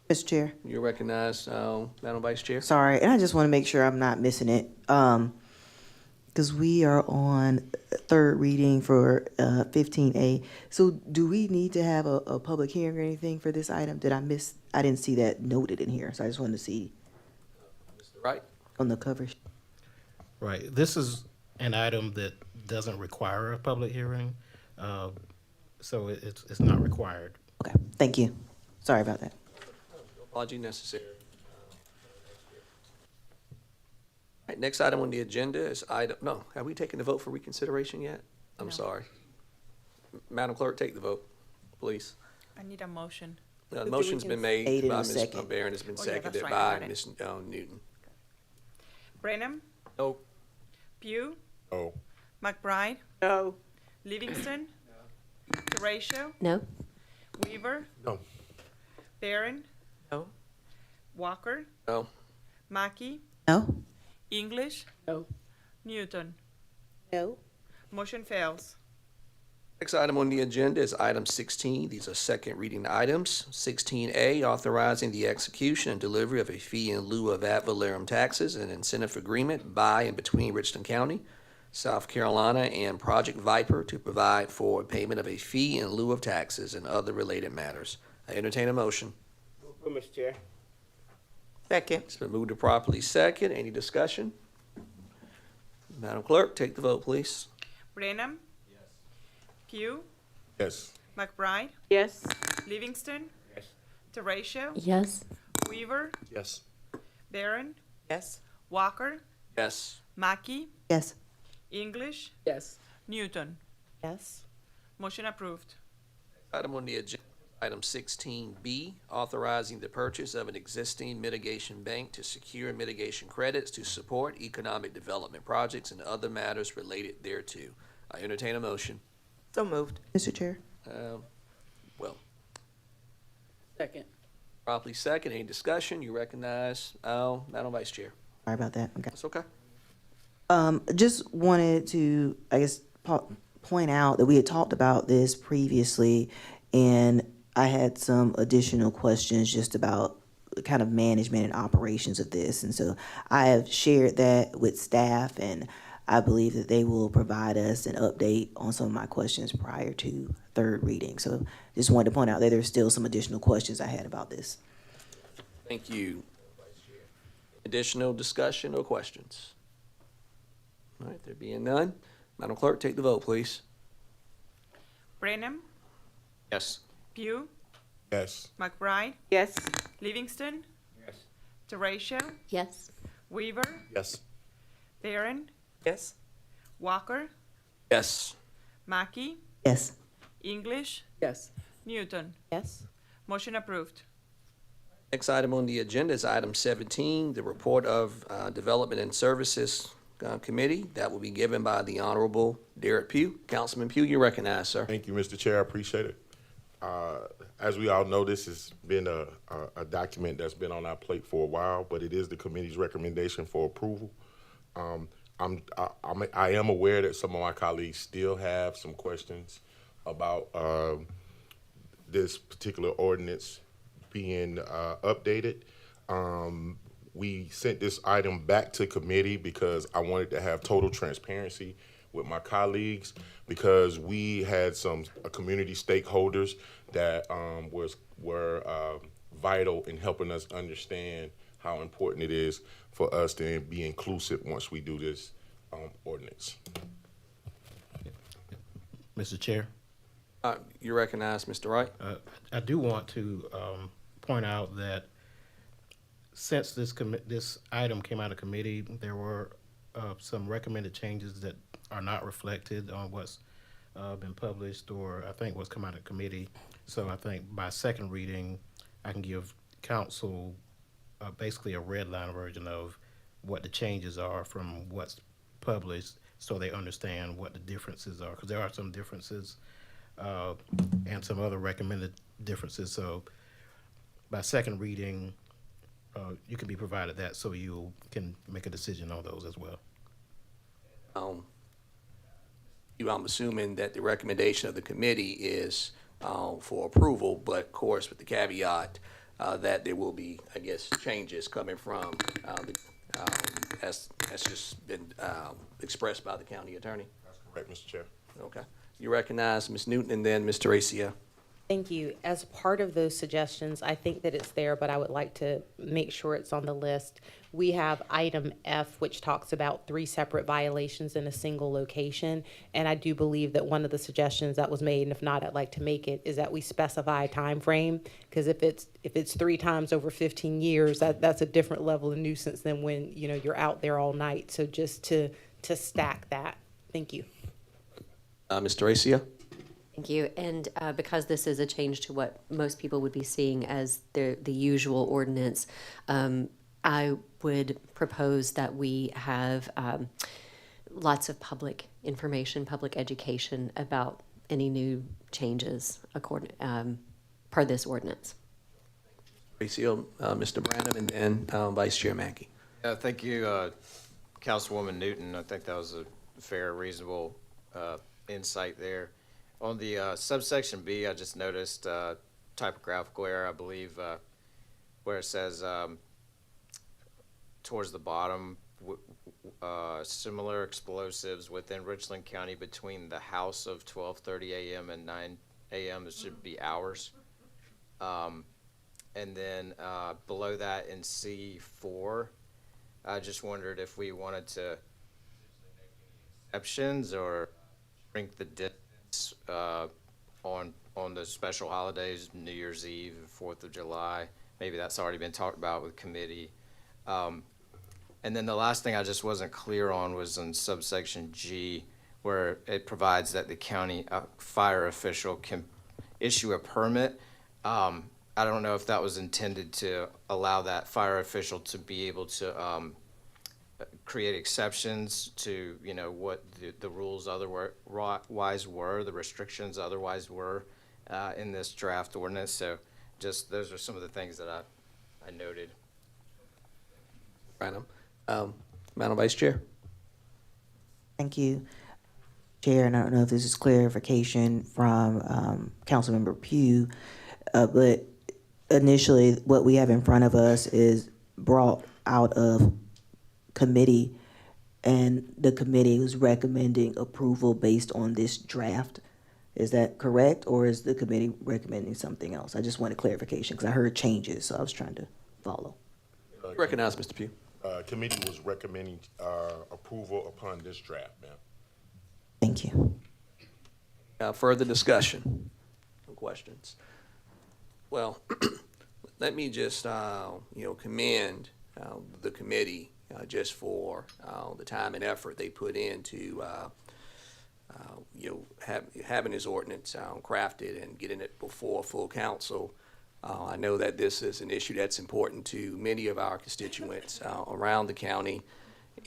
Mr. Chair. You're recognized, Madam Vice Chair. Sorry, and I just want to make sure I'm not missing it. Because we are on third reading for 15A. So do we need to have a public hearing or anything for this item? Did I miss? I didn't see that noted in here, so I just wanted to see Right. on the cover. Right, this is an item that doesn't require a public hearing, so it's not required. Okay, thank you. Sorry about that. No apology necessary. All right, next item on the agenda is have we taken the vote for reconsideration yet? I'm sorry. Madam Clerk, take the vote, please. I need a motion. Motion's been made Made in by a Ms. second. Barron, has been Oh, yeah, that's seconded right, by I got Ms. Newton. Brenham, No. Pugh, No. McBride, No. Livingston, Teratio, No. Weaver, No. Barron, No. Walker, No. Mackey, No? English, No. Newton. No. Motion fails. Next item on the agenda is item 16. These are second reading items. 16A, authorizing the execution and delivery of a fee in lieu of ad valorem taxes and incentive agreement by and between Richland County, South Carolina, and Project Viper to provide for payment of a fee in lieu of taxes and other related matters. I entertain a motion. So moved, Mr. Chair. Second. It's been moved to properly second. Any discussion? Madam Clerk, take the vote, please. Brenham, Pugh, Yes. McBride, Yes. Livingston, Yes. Teratio, Yes. Weaver, Yes. Barron, Yes. Walker, Yes. Mackey, Yes. English, Yes. Newton. Yes. Motion approved. Item on the agenda, Item 16B, authorizing the purchase of an existing mitigation bank to secure mitigation credits to support economic development projects and other matters related thereto. I entertain a motion. So moved. Mr. Chair. Well, Second. properly second. Any discussion? You recognize, Madam Vice Chair. Sorry about that. Okay. That's okay. Just wanted to, I guess, point out that we had talked about this previously, and I had some additional questions just about the kind of management and operations of this. And so I have shared that with staff, and I believe that they will provide us an update on some of my questions prior to third reading. So just wanted to point out that there's still some additional questions I had about this. Thank you. Additional discussion or questions? All right, there being none, Madam Clerk, take the vote, please. Brenham, Yes. Pugh, Yes. McBride, Yes. Livingston, Yes. Teratio, Yes. Weaver, Yes. Barron, Yes. Walker, Yes. Mackey, Yes. English, Yes. Newton. Yes. Motion approved. Next item on the agenda is item 17, the report of Development and Services Committee. That will be given by the Honorable Derek Pugh. Councilman Pugh, you recognize, sir. Thank you, Mr. Chair. I appreciate it. As we all know, this has been a document that's been on our plate for a while, but it is the committee's recommendation for approval. I am aware that some of my colleagues still have some questions about this particular ordinance being updated. We sent this item back to committee because I wanted to have total transparency with my colleagues, because we had some community stakeholders that were vital in helping us understand how important it is for us to be inclusive once we do this ordinance. Mr. Chair, You recognize, Mr. Wright. I do want to point out that since this item came out of committee, there were some recommended changes that are not reflected on what's been published, or I think what's come out of committee. So I think by second reading, I can give council basically a red line version of what the changes are from what's published, so they understand what the differences are, because there are some differences and some other recommended differences. So by second reading, you can be provided that, so you can make a decision on those as well. I'm assuming that the recommendation of the committee is for approval, but of course with the caveat that there will be, I guess, changes coming from as just been expressed by the county attorney. That's correct, Mr. Chair. Okay. You recognize Ms. Newton and then Mr. Teratio. Thank you. As part of those suggestions, I think that it's there, but I would like to make sure it's on the list. We have item F, which talks about 3 separate violations in a single location. And I do believe that one of the suggestions that was made, and if not, I'd like to make it, is that we specify a time frame. Because if it's 3 times over 15 years, that's a different level of nuisance than when, you're out there all night. So just to stack that. Thank you. Mr. Teratio. Thank you. And because this is a change to what most people would be seeing as the usual ordinance, I would propose that we have lots of public information, public education about any new changes per this ordinance. Teratio, Mr. Branham, and then Vice Chair Mackey. Thank you, Councilwoman Newton. I think that was a fair, reasonable insight there. On the subsection B, I just noticed typographical error, I believe, where it says towards the bottom, similar explosives within Richland County between the house of 12:30 a.m. and 9 a.m. It should be hours. And then below that in C4, I just wondered if we wanted to exceptions or shrink the distance on the special holidays, New Year's Eve, 4th of July. Maybe that's already been talked about with committee. And then the last thing I just wasn't clear on was in subsection G, where it provides that the county fire official can issue a permit I don't know if that was intended to allow that fire official to be able to create exceptions to, you know, what the rules otherwise were, the restrictions otherwise were in this draft ordinance. So just those are some of the things that I noted. Madam Vice Chair. Thank you, Chair, and I don't know if this is clarification from Councilmember Pugh, but initially what we have in front of us is brought out of committee, and the committee was recommending approval based on this draft. Is that correct, or is the committee recommending something else? I just wanted clarification because I heard changes, so I was trying to follow. Recognize Mr. Pugh. Committee was recommending approval upon this draft, ma'am. Thank you. Further discussion? No questions? Well, let me just, commend the committee just for the time and effort they put into, having this ordinance crafted and getting it before full council. I know that this is an issue that's important to many of our constituents around the county,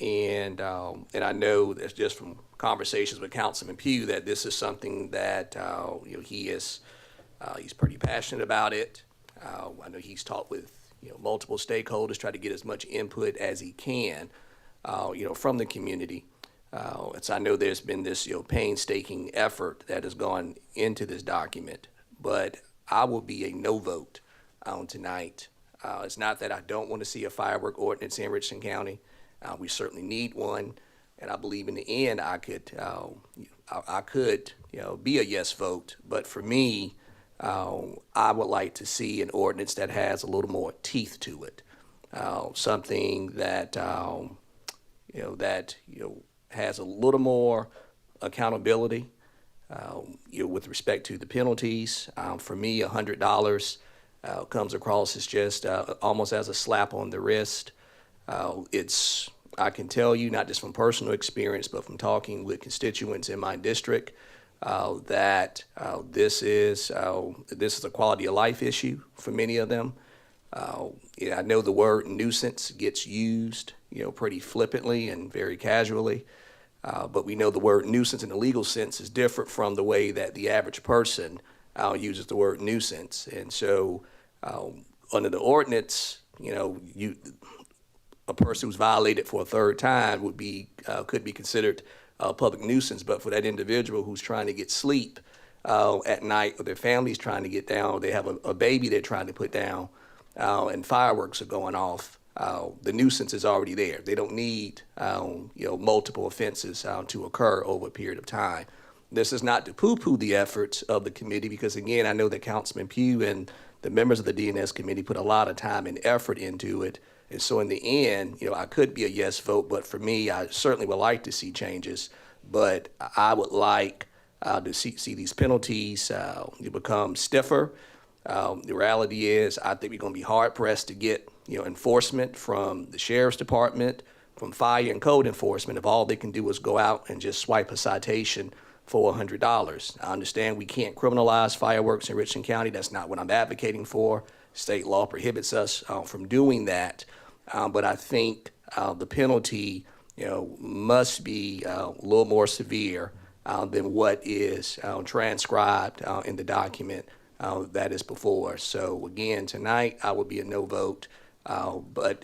and I know that just from conversations with Councilman Pugh that this is something that he's pretty passionate about it. I know he's talked with multiple stakeholders, try to get as much input as he can, from the community. So I know there's been this painstaking effort that has gone into this document, but I will be a no vote tonight. It's not that I don't want to see a firework ordinance in Richland County. We certainly need one, and I believe in the end I could be a yes vote. But for me, I would like to see an ordinance that has a little more teeth to it, something that has a little more accountability. With respect to the penalties, for me, $100 comes across as just almost as a slap on the wrist. I can tell you, not just from personal experience, but from talking with constituents in my district, that this is a quality of life issue for many of them. I know the word nuisance gets used, pretty flippantly and very casually. But we know the word nuisance in the legal sense is different from the way that the average person uses the word nuisance. And so under the ordinance, a person who's violated for a third time could be considered a public nuisance. But for that individual who's trying to get sleep at night, or their family's trying to get down, or they have a baby they're trying to put down, and fireworks are going off, the nuisance is already there. They don't need, multiple offenses to occur over a period of time. This is not to poo-poo the efforts of the committee, because again, I know that Councilman Pugh and the members of the DNS committee put a lot of time and effort into it. And so in the end, I could be a yes vote, but for me, I certainly would like to see changes. But I would like to see these penalties become stiffer. The reality is, I think we're going to be hard pressed to get enforcement from the sheriff's department, from fire and code enforcement, if all they can do is go out and just swipe a citation for $100. I understand we can't criminalize fireworks in Richland County. That's not what I'm advocating for. State law prohibits us from doing that. But I think the penalty, must be a little more severe than what is transcribed in the document that is before us. So again, tonight I would be a no vote, but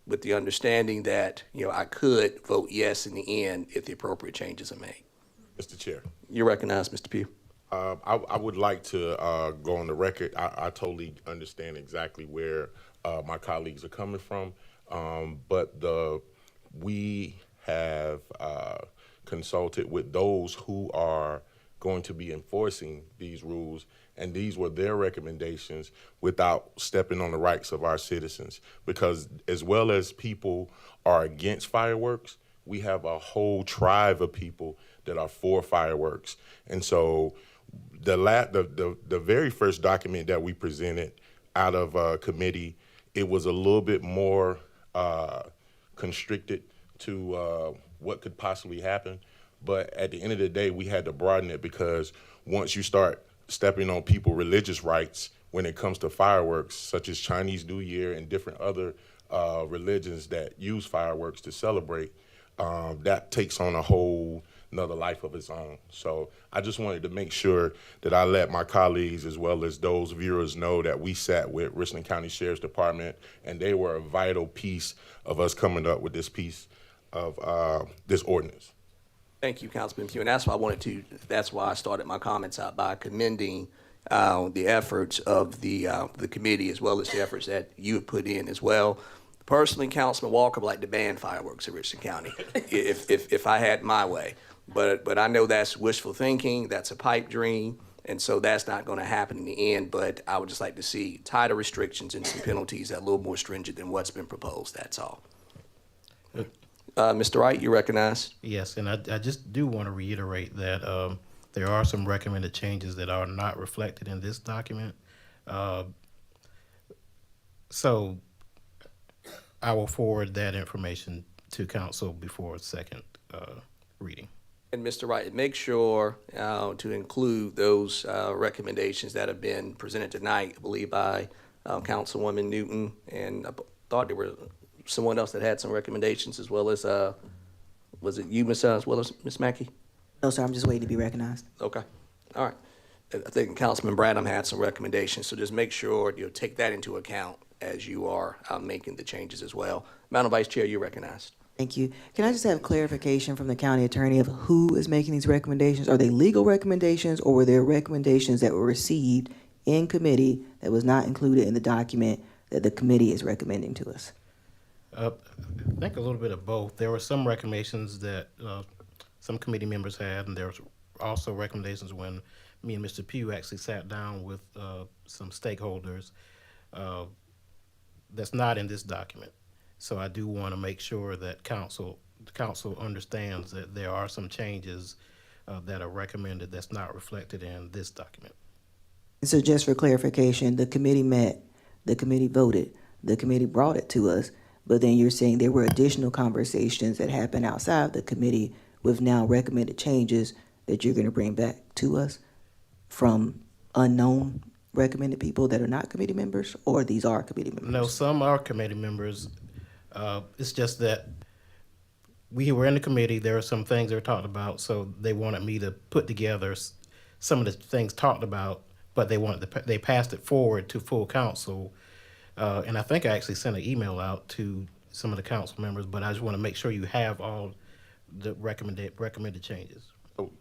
with the understanding that I could vote yes in the end if the appropriate changes are made. Mr. Chair. You recognize, Mr. Pugh. I would like to go on the record. I totally understand exactly where my colleagues are coming from, but we have consulted with those who are going to be enforcing these rules, and these were their recommendations without stepping on the rights of our citizens. Because as well as people are against fireworks, we have a whole tribe of people that are for fireworks. And so the very first document that we presented out of committee, it was a little bit more constricted to what could possibly happen. But at the end of the day, we had to broaden it, because once you start stepping on people's religious rights, when it comes to fireworks, such as Chinese New Year and different other religions that use fireworks to celebrate, that takes on a whole another life of its own. So I just wanted to make sure that I let my colleagues as well as those viewers know that we sat with Richland County Sheriff's Department, and they were a vital piece of us coming up with this piece of this ordinance. Thank you, Councilman Pugh, and that's why I started my comments out by commending the efforts of the committee as well as the efforts that you have put in as well. Personally, Councilman Walker would like to ban fireworks in Richland County if I had my way. But I know that's wishful thinking, that's a pipe dream, and so that's not going to happen in the end. But I would just like to see tighter restrictions and some penalties that are a little more stringent than what's been proposed, that's all. Mr. Wright, you recognize? Yes, and I just do want to reiterate that there are some recommended changes that are not reflected in this document. So I will forward that information to council before second reading. And Mr. Wright, make sure to include those recommendations that have been presented tonight, I believe by Councilwoman Newton, and I thought there were someone else that had some recommendations as well as, was it you, as well as Ms. Mackey? No, sir, I'm just waiting to be recognized. Okay, all right. I think Councilman Bradham had some recommendations, so just make sure you take that into account as you are making the changes as well. Madam Vice Chair, you're recognized. Thank you. Can I just have clarification from the county attorney of who is making these recommendations? Are they legal recommendations, or were there recommendations that were received in committee that was not included in the document that the committee is recommending to us? I think a little bit of both. There were some recommendations that some committee members had, and there was also recommendations when me and Mr. Pugh actually sat down with some stakeholders that's not in this document. So I do want to make sure that council understands that there are some changes that are recommended that's not reflected in this document. So just for clarification, the committee met, the committee voted, the committee brought it to us, but then you're saying there were additional conversations that happened outside the committee with now recommended changes that you're going to bring back to us from unknown recommended people that are not committee members, or these are committee members? No, some are committee members. It's just that we were in the committee. There are some things they were talked about, so they wanted me to put together some of the things talked about, but they passed it forward to full council. And I think I actually sent an email out to some of the council members, but I just want to make sure you have all the recommended changes.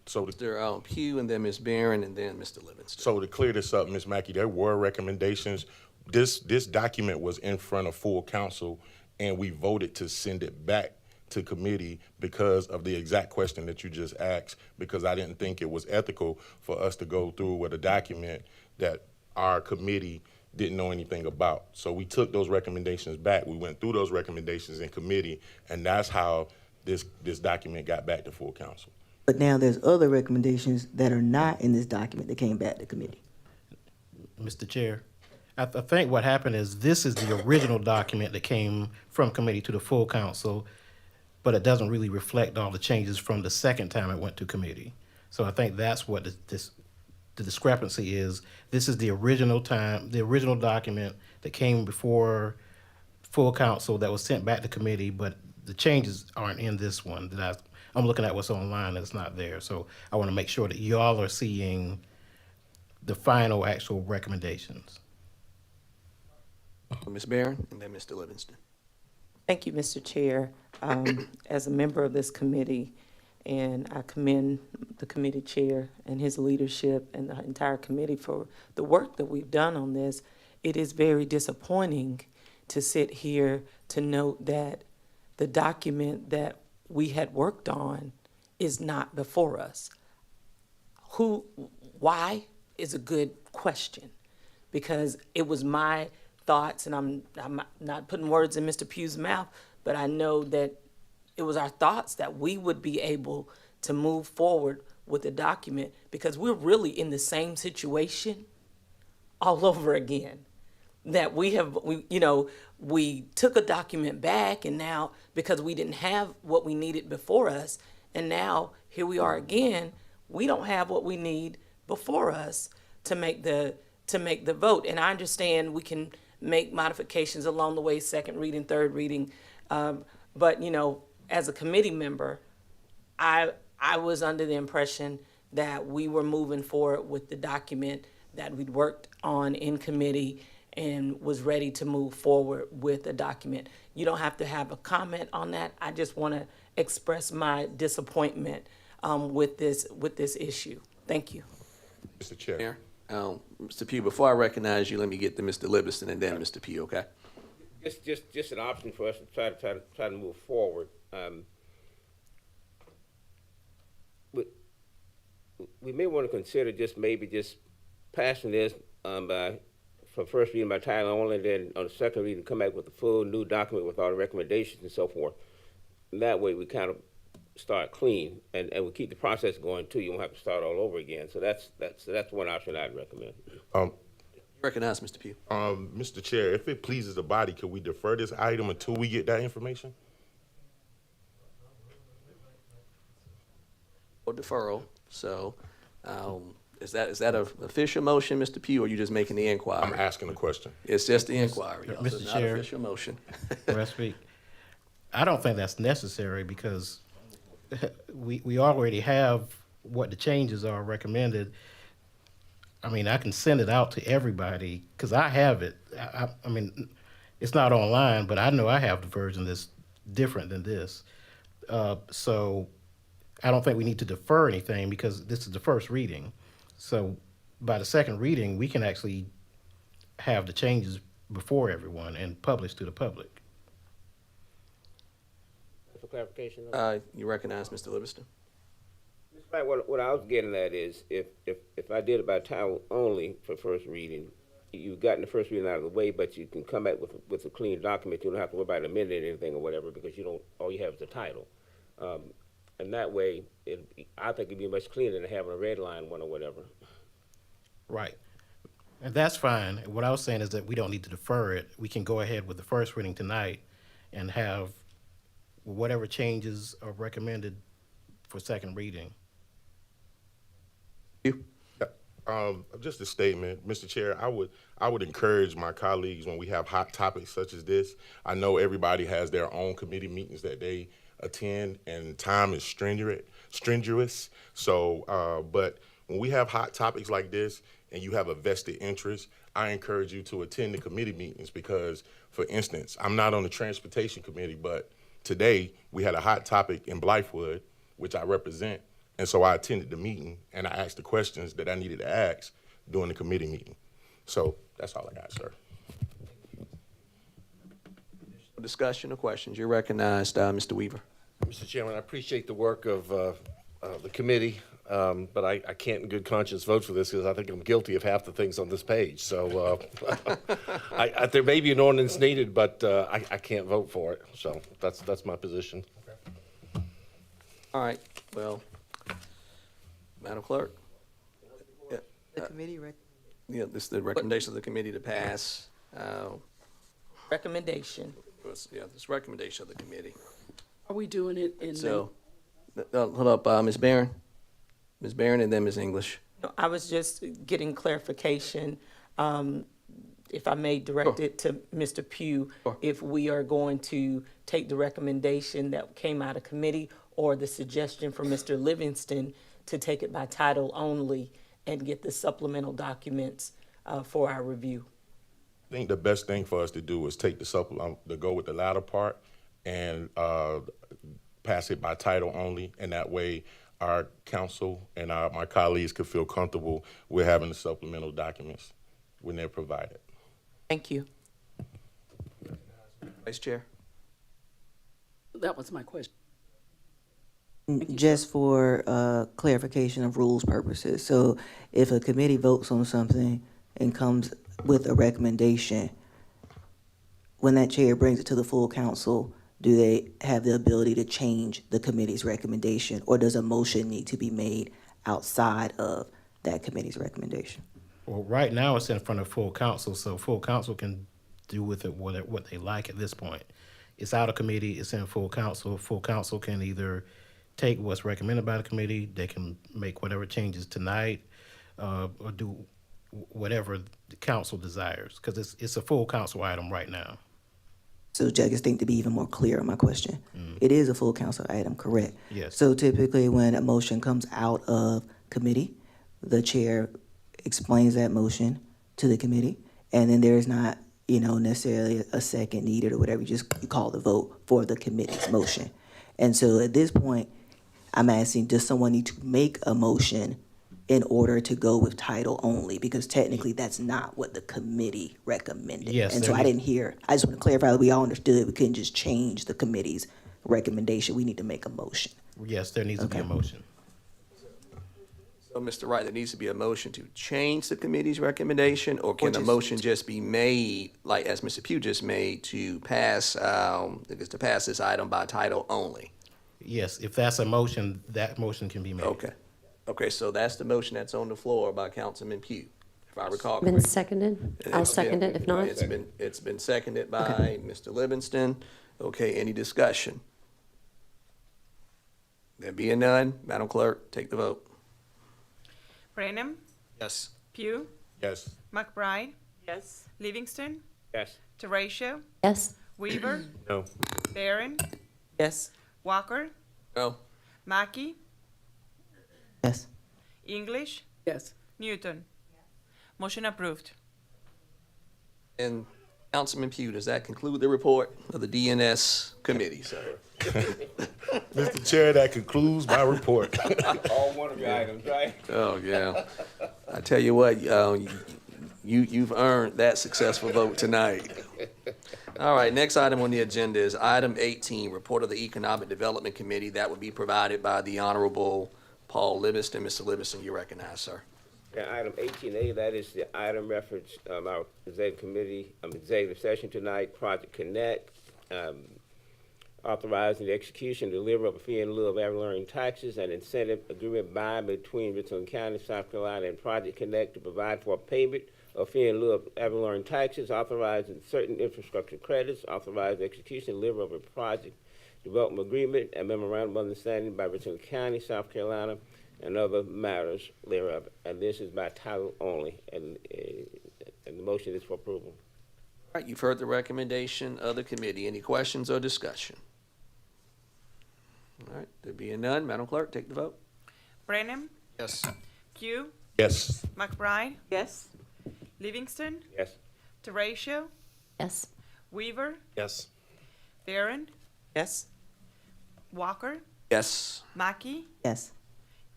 So Mr. Pugh, and then Ms. Barron, and then Mr. Livingston. So to clear this up, Ms. Mackey, there were recommendations. This document was in front of full council, and we voted to send it back to committee because of the exact question that you just asked, because I didn't think it was ethical for us to go through with a document that our committee didn't know anything about. So we took those recommendations back. We went through those recommendations in committee, and that's how this document got back to full council. But now there's other recommendations that are not in this document that came back to committee. Mr. Chair, I think what happened is this is the original document that came from committee to the full council, but it doesn't really reflect all the changes from the second time it went to committee. So I think that's what the discrepancy is. This is the original document that came before full council that was sent back to committee, but the changes aren't in this one. I'm looking at what's online and it's not there. So I want to make sure that y'all are seeing the final actual recommendations. Ms. Barron, and then Mr. Livingston. Thank you, Mr. Chair. As a member of this committee, and I commend the committee chair and his leadership and the entire committee for the work that we've done on this, it is very disappointing to sit here to note that the document that we had worked on is not before us. Why is a good question, because it was my thoughts, and I'm not putting words in Mr. Pugh's mouth, but I know that it was our thoughts that we would be able to move forward with the document, because we're really in the same situation all over again. That we took a document back, and now because we didn't have what we needed before us, and now here we are again, we don't have what we need before us to make the to make the vote. And I understand we can make modifications along the way, second reading, third reading. But, you know, as a committee member, I was under the impression that we were moving forward with the document that we'd worked on in committee and was ready to move forward with the document. You don't have to have a comment on that. I just want to express my disappointment with this issue. Thank you. Mr. Chair. Mr. Pugh, before I recognize you, let me get to Mr. Livingston and then Mr. Pugh, okay? Just an option for us to try to move forward. We may want to consider maybe passing this for first reading by title only, then on the second reading come back with a full new document with all the recommendations and so forth. And that way we kind of start clean and we keep the process going too. You won't have to start all over again. So that's one option I'd recommend. Recognize Mr. Pugh. Mr. Chair, if it pleases the body, could we defer this item until we get that information? Or deferral. So, is that an official motion, Mr. Pugh, or are you just making the inquiry? I'm asking a question. It's just the inquiry, y'all. Mr. So it's not Chair. an official motion. May I speak? I don't think that's necessary because we already have what the changes are recommended. I mean, I can send it out to everybody because I have it. I mean, it's not online, but I know I have the version that's different than this. So I don't think we need to defer anything because this is the first reading. So by the second reading, we can actually have the changes before everyone and publish to the public. For clarification? You recognize Mr. Livingston? Right, what I was getting at is if I did it by title only for first reading, you've gotten the first reading out of the way, but you can come back with a clean document. You don't have to worry about amending anything or whatever because all you have is the title. And that way, I think it'd be much cleaner than having a red line one or whatever. Right. And that's fine. What I was saying is that we don't need to defer it. We can go ahead with the first reading tonight and have whatever changes are recommended for second reading. Just a statement, Mr. Chair. I would encourage my colleagues when we have hot topics such as this. I know everybody has their own committee meetings that they attend, and time is strenuous. So, but when we have hot topics like this, and you have a vested interest, I encourage you to attend the committee meetings because, for instance, I'm not on the transportation committee, but today we had a hot topic in Blythewood, which I represent. And so I attended the meeting and I asked the questions that I needed to ask during the committee meeting. So that's all I got, sir. Discussion or questions? You're recognized, Mr. Weaver. Mr. Chairman, I appreciate the work of the committee, but I can't in good conscience vote for this because I think I'm guilty of half the things on this page. So there may be an ordinance needed, but I can't vote for it. So that's my position. All right, well, Madam Clerk. Yeah, The committee yeah, this is the recommendation of the committee to pass. Recommendation. This recommendation of the committee. Are we doing it in So, hold up, Ms. Barron. Ms. Barron and then Ms. English. No, I was just getting clarification, if I may direct it to Mr. Pugh, if we are going to take the recommendation that came out of committee or the suggestion from Mr. Livingston to take it by title only and get the supplemental documents for our review. I think the best thing for us to do is take to go with the latter part and pass it by title only, and that way our council and my colleagues could feel comfortable with having the supplemental documents when they're provided. Thank you. Vice Chair. That was my question. Just for clarification of rules purposes. So if a committee votes on something and comes with a recommendation, when that chair brings it to the full council, do they have the ability to change the committee's recommendation, or does a motion need to be made outside of that committee's recommendation? Well, right now it's in front of full council, so full council can do with it what they like at this point. It's out of committee, it's in full council. Full council can either take what's recommended by the committee, they can make whatever changes tonight, or do whatever the council desires, because it's a full council item right now. So I just think to be even more clear on my question, it is a full council item, correct? Yes. So typically when a motion comes out of committee, the chair explains that motion to the committee, and then there's not, necessarily a second needed or whatever, you call the vote for the committee's motion. And so at this point, I'm asking, does someone need to make a motion in order to go with title only? Because technically that's not what the committee recommended. Yes, And so there I didn't hear, I just want to clarify that we all understood we couldn't just change the committee's recommendation. We need to make a motion. Yes, there needs to be a motion. So, Mr. Wright, there needs to be a motion to change the committee's recommendation, or can a motion just be made, like as Mr. Pugh just made, to pass, this item by title only? Yes, if that's a motion, that motion can be made. Okay. Okay, so that's the motion that's on the floor by Councilman Pugh, if I recall Been correctly. seconded? I'll second it if not. It's been seconded by Mr. Livingston. Okay, any discussion? There being none, Madam Clerk, take the vote. Branham, Yes. Pugh, Yes. McBride, Yes. Livingston, Yes. Teratio, Yes. Weaver, No. Barron, Yes. Walker, No? Mackey, Yes. English, Yes. Newton. Motion approved. And Councilman Pugh, does that conclude the report of the DNS committee, sir? Mr. Chair, that concludes my report. All one of your items, right? Oh, yeah. I tell you what, you've earned that successful vote tonight. All right, next item on the agenda is item 18, report of the Economic Development Committee. That would be provided by the Honorable Paul Livingston. Mr. Livingston, you recognize, sir. Yeah, item 18A, that is the item reference, our executive committee, executive session tonight, Project Connect, authorizing the execution and delivery of a fee in lieu of ad valorem taxes and incentive agreement by and between Richland County, South Carolina, and Project Connect to provide for a payment of fee in lieu of ad valorem taxes, authorizing certain infrastructure credits, authorizing execution and delivery of a project development agreement and memorandum of understanding by Richland County, South Carolina, and other matters thereof. And this is by title only, and the motion is for approval. All right, you've heard the recommendation of the committee. Any questions or discussion? All right, there being none, Madam Clerk, take the vote. Branham, Yes. Pugh, Yes. McBride, Yes. Livingston, Yes. Teratio, Yes. Weaver, Yes. Barron, Yes. Walker, Yes. Mackey, Yes.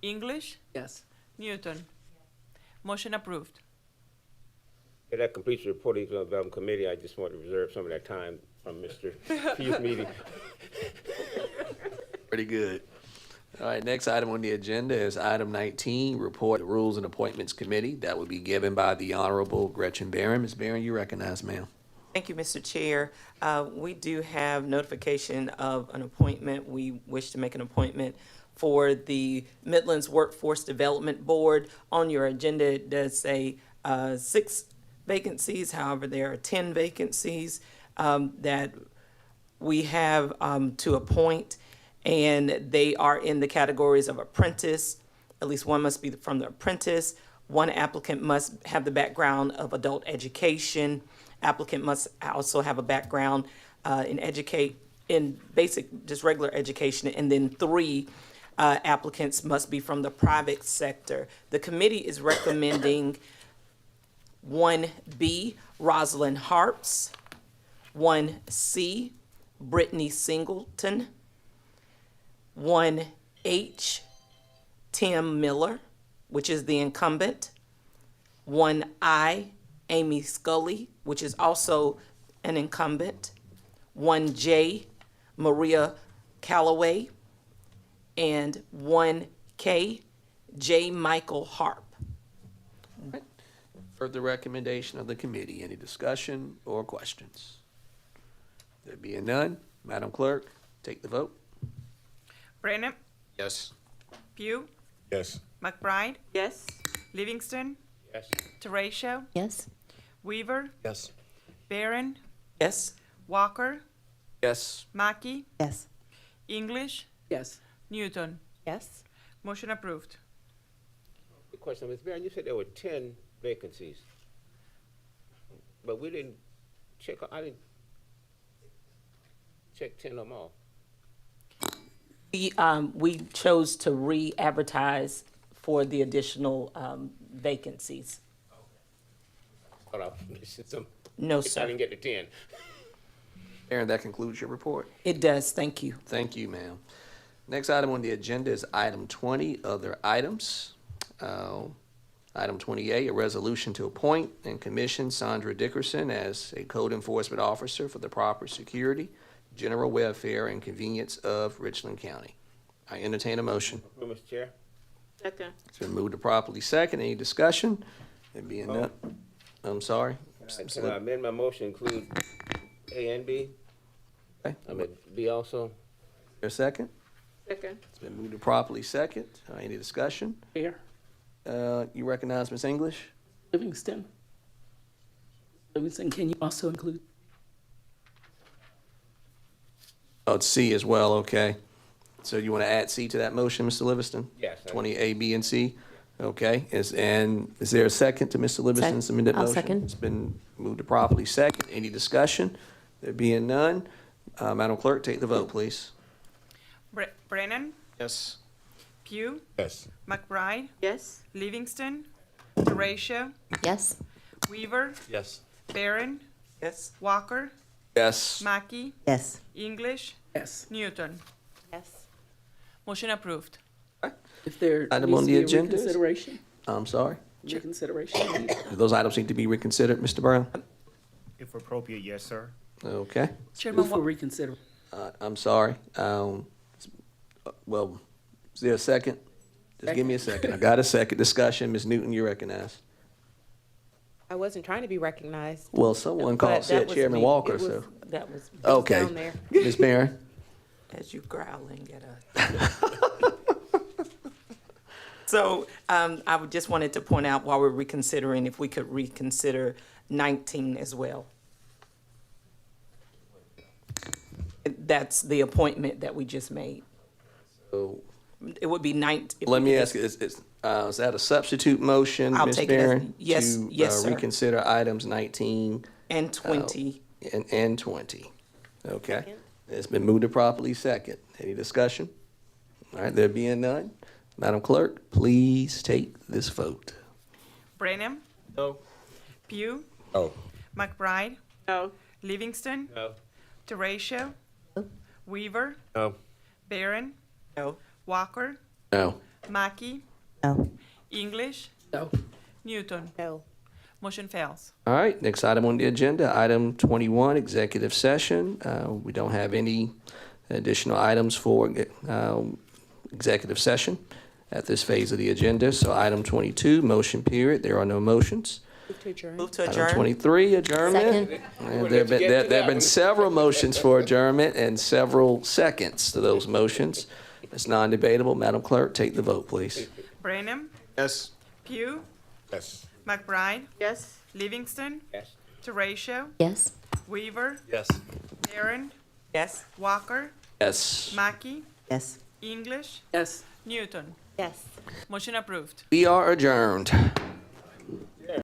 English, Yes. Newton. Motion approved. Yeah, that completes the report of the Economic Development Committee. I just want to reserve some of that time from Mr. Pugh's meeting. Pretty good. All right, next item on the agenda is item 19, report the Rules and Appointments Committee. That would be given by the Honorable Gretchen Barron. Ms. Barron, you recognize, ma'am. Thank you, Mr. Chair. We do have notification of an appointment. We wish to make an appointment for the Midlands Workforce Development Board. On your agenda, it does say 6 vacancies. However, there are 10 vacancies that we have to appoint, and they are in the categories of apprentice. At least one must be from the apprentice. One applicant must have the background of adult education. Applicant must also have a background in basic, just regular education, and then 3 applicants must be from the private sector. The committee is recommending 1B, Rosalind Harps, 1C, Brittany Singleton, 1H, Tim Miller, which is the incumbent, 1I, Amy Scully, which is also an incumbent, 1J, Maria Calloway, and 1K, J. Michael Harp. Further recommendation of the committee. Any discussion or questions? There being none, Madam Clerk, take the vote. Branham, Yes. Pugh, Yes. McBride, Yes. Livingston, Yes. Teratio, Yes. Weaver, Yes. Barron, Yes. Walker, Yes. Mackey, Yes. English, Yes. Newton. Yes. Motion approved. The question, Ms. Barron, you said there were 10 vacancies. But we didn't check, I didn't check 10 of them off. We chose to re-advertise for the additional vacancies. Thought I was missing some. No, I sir. didn't get to 10. Aaron, that concludes your report. It does, thank you. Thank you, ma'am. Next item on the agenda is item 20, other items. Item 20A, a resolution to appoint and commission Sandra Dickerson as a code enforcement officer for the proper security, general welfare, and convenience of Richland County. I entertain a motion. Mr. Chair? Second. It's been moved to properly second. Any discussion? There being none. I'm sorry. Can I amend my motion, include A and B? Okay. I mean, B also? There a second? Second. It's been moved to properly second. Any discussion? Mayor, You recognize Ms. English? Livingston. Livingston, can you also include? Oh, it's C as well, okay. So you want to add C to that motion, Mr. Livingston? Yes. 20A, B, and C? Okay, is there a second to Mr. Livingston's amended I'll motion? second. It's been moved to properly second. Any discussion? There being none, Madam Clerk, take the vote, please. Brennan, Yes. Pugh, Yes. McBride, Yes. Livingston, Teratio, Yes. Weaver, Yes. Barron, Yes. Walker, Yes. Mackey, Yes. English, Yes. Newton. Yes. Motion approved. If there Item needs on to the be a agenda is- reconsideration, I'm sorry. reconsideration. Do those items need to be reconsidered, Mr. Brown? If appropriate, yes, sir. Okay, Chairman, Move for reconsider. I'm sorry. Well, is there a second? Just give me a second. I got a second. Discussion. Ms. Newton, you recognize. I wasn't trying to be recognized. Well, someone But called, that said was Chairman me. Walker, It was- so. That was Okay. down there. Ms. Barron? as you growling at us. So I would just wanted to point out while we're reconsidering, if we could reconsider 19 as well. That's the appointment that we just made. So, It would be 19. let me ask you, is that a substitute motion, I'll Ms. take it as- Barron? yes, yes, sir. To reconsider items 19 And 20. and 20? Okay. It's been moved to properly second. Any discussion? All right, there being none, Madam Clerk, please take this vote. Brennan, No. Pugh, Oh. McBride, No. Livingston, No. Teratio, Weaver, No. Barron, No. Walker, No. Mackey, No. English, No. Newton. No. Motion fails. All right, next item on the agenda, item 21, executive session. We don't have any additional items for executive session at this phase of the agenda. So item 22, motion period. There are no motions. Move to adjourn. Move to Item adjourn. 23, adjournment. Second. And there have been several motions for adjournment and several seconds to those motions. It's non-debatable. Madam Clerk, take the vote, please. Brennan, Yes. Pugh, Yes. McBride, Yes. Livingston, Yes. Teratio, Yes. Weaver, Yes. Barron, Yes. Walker, Yes. Mackey, Yes. English, Yes. Newton. Yes. Motion approved. We are adjourned.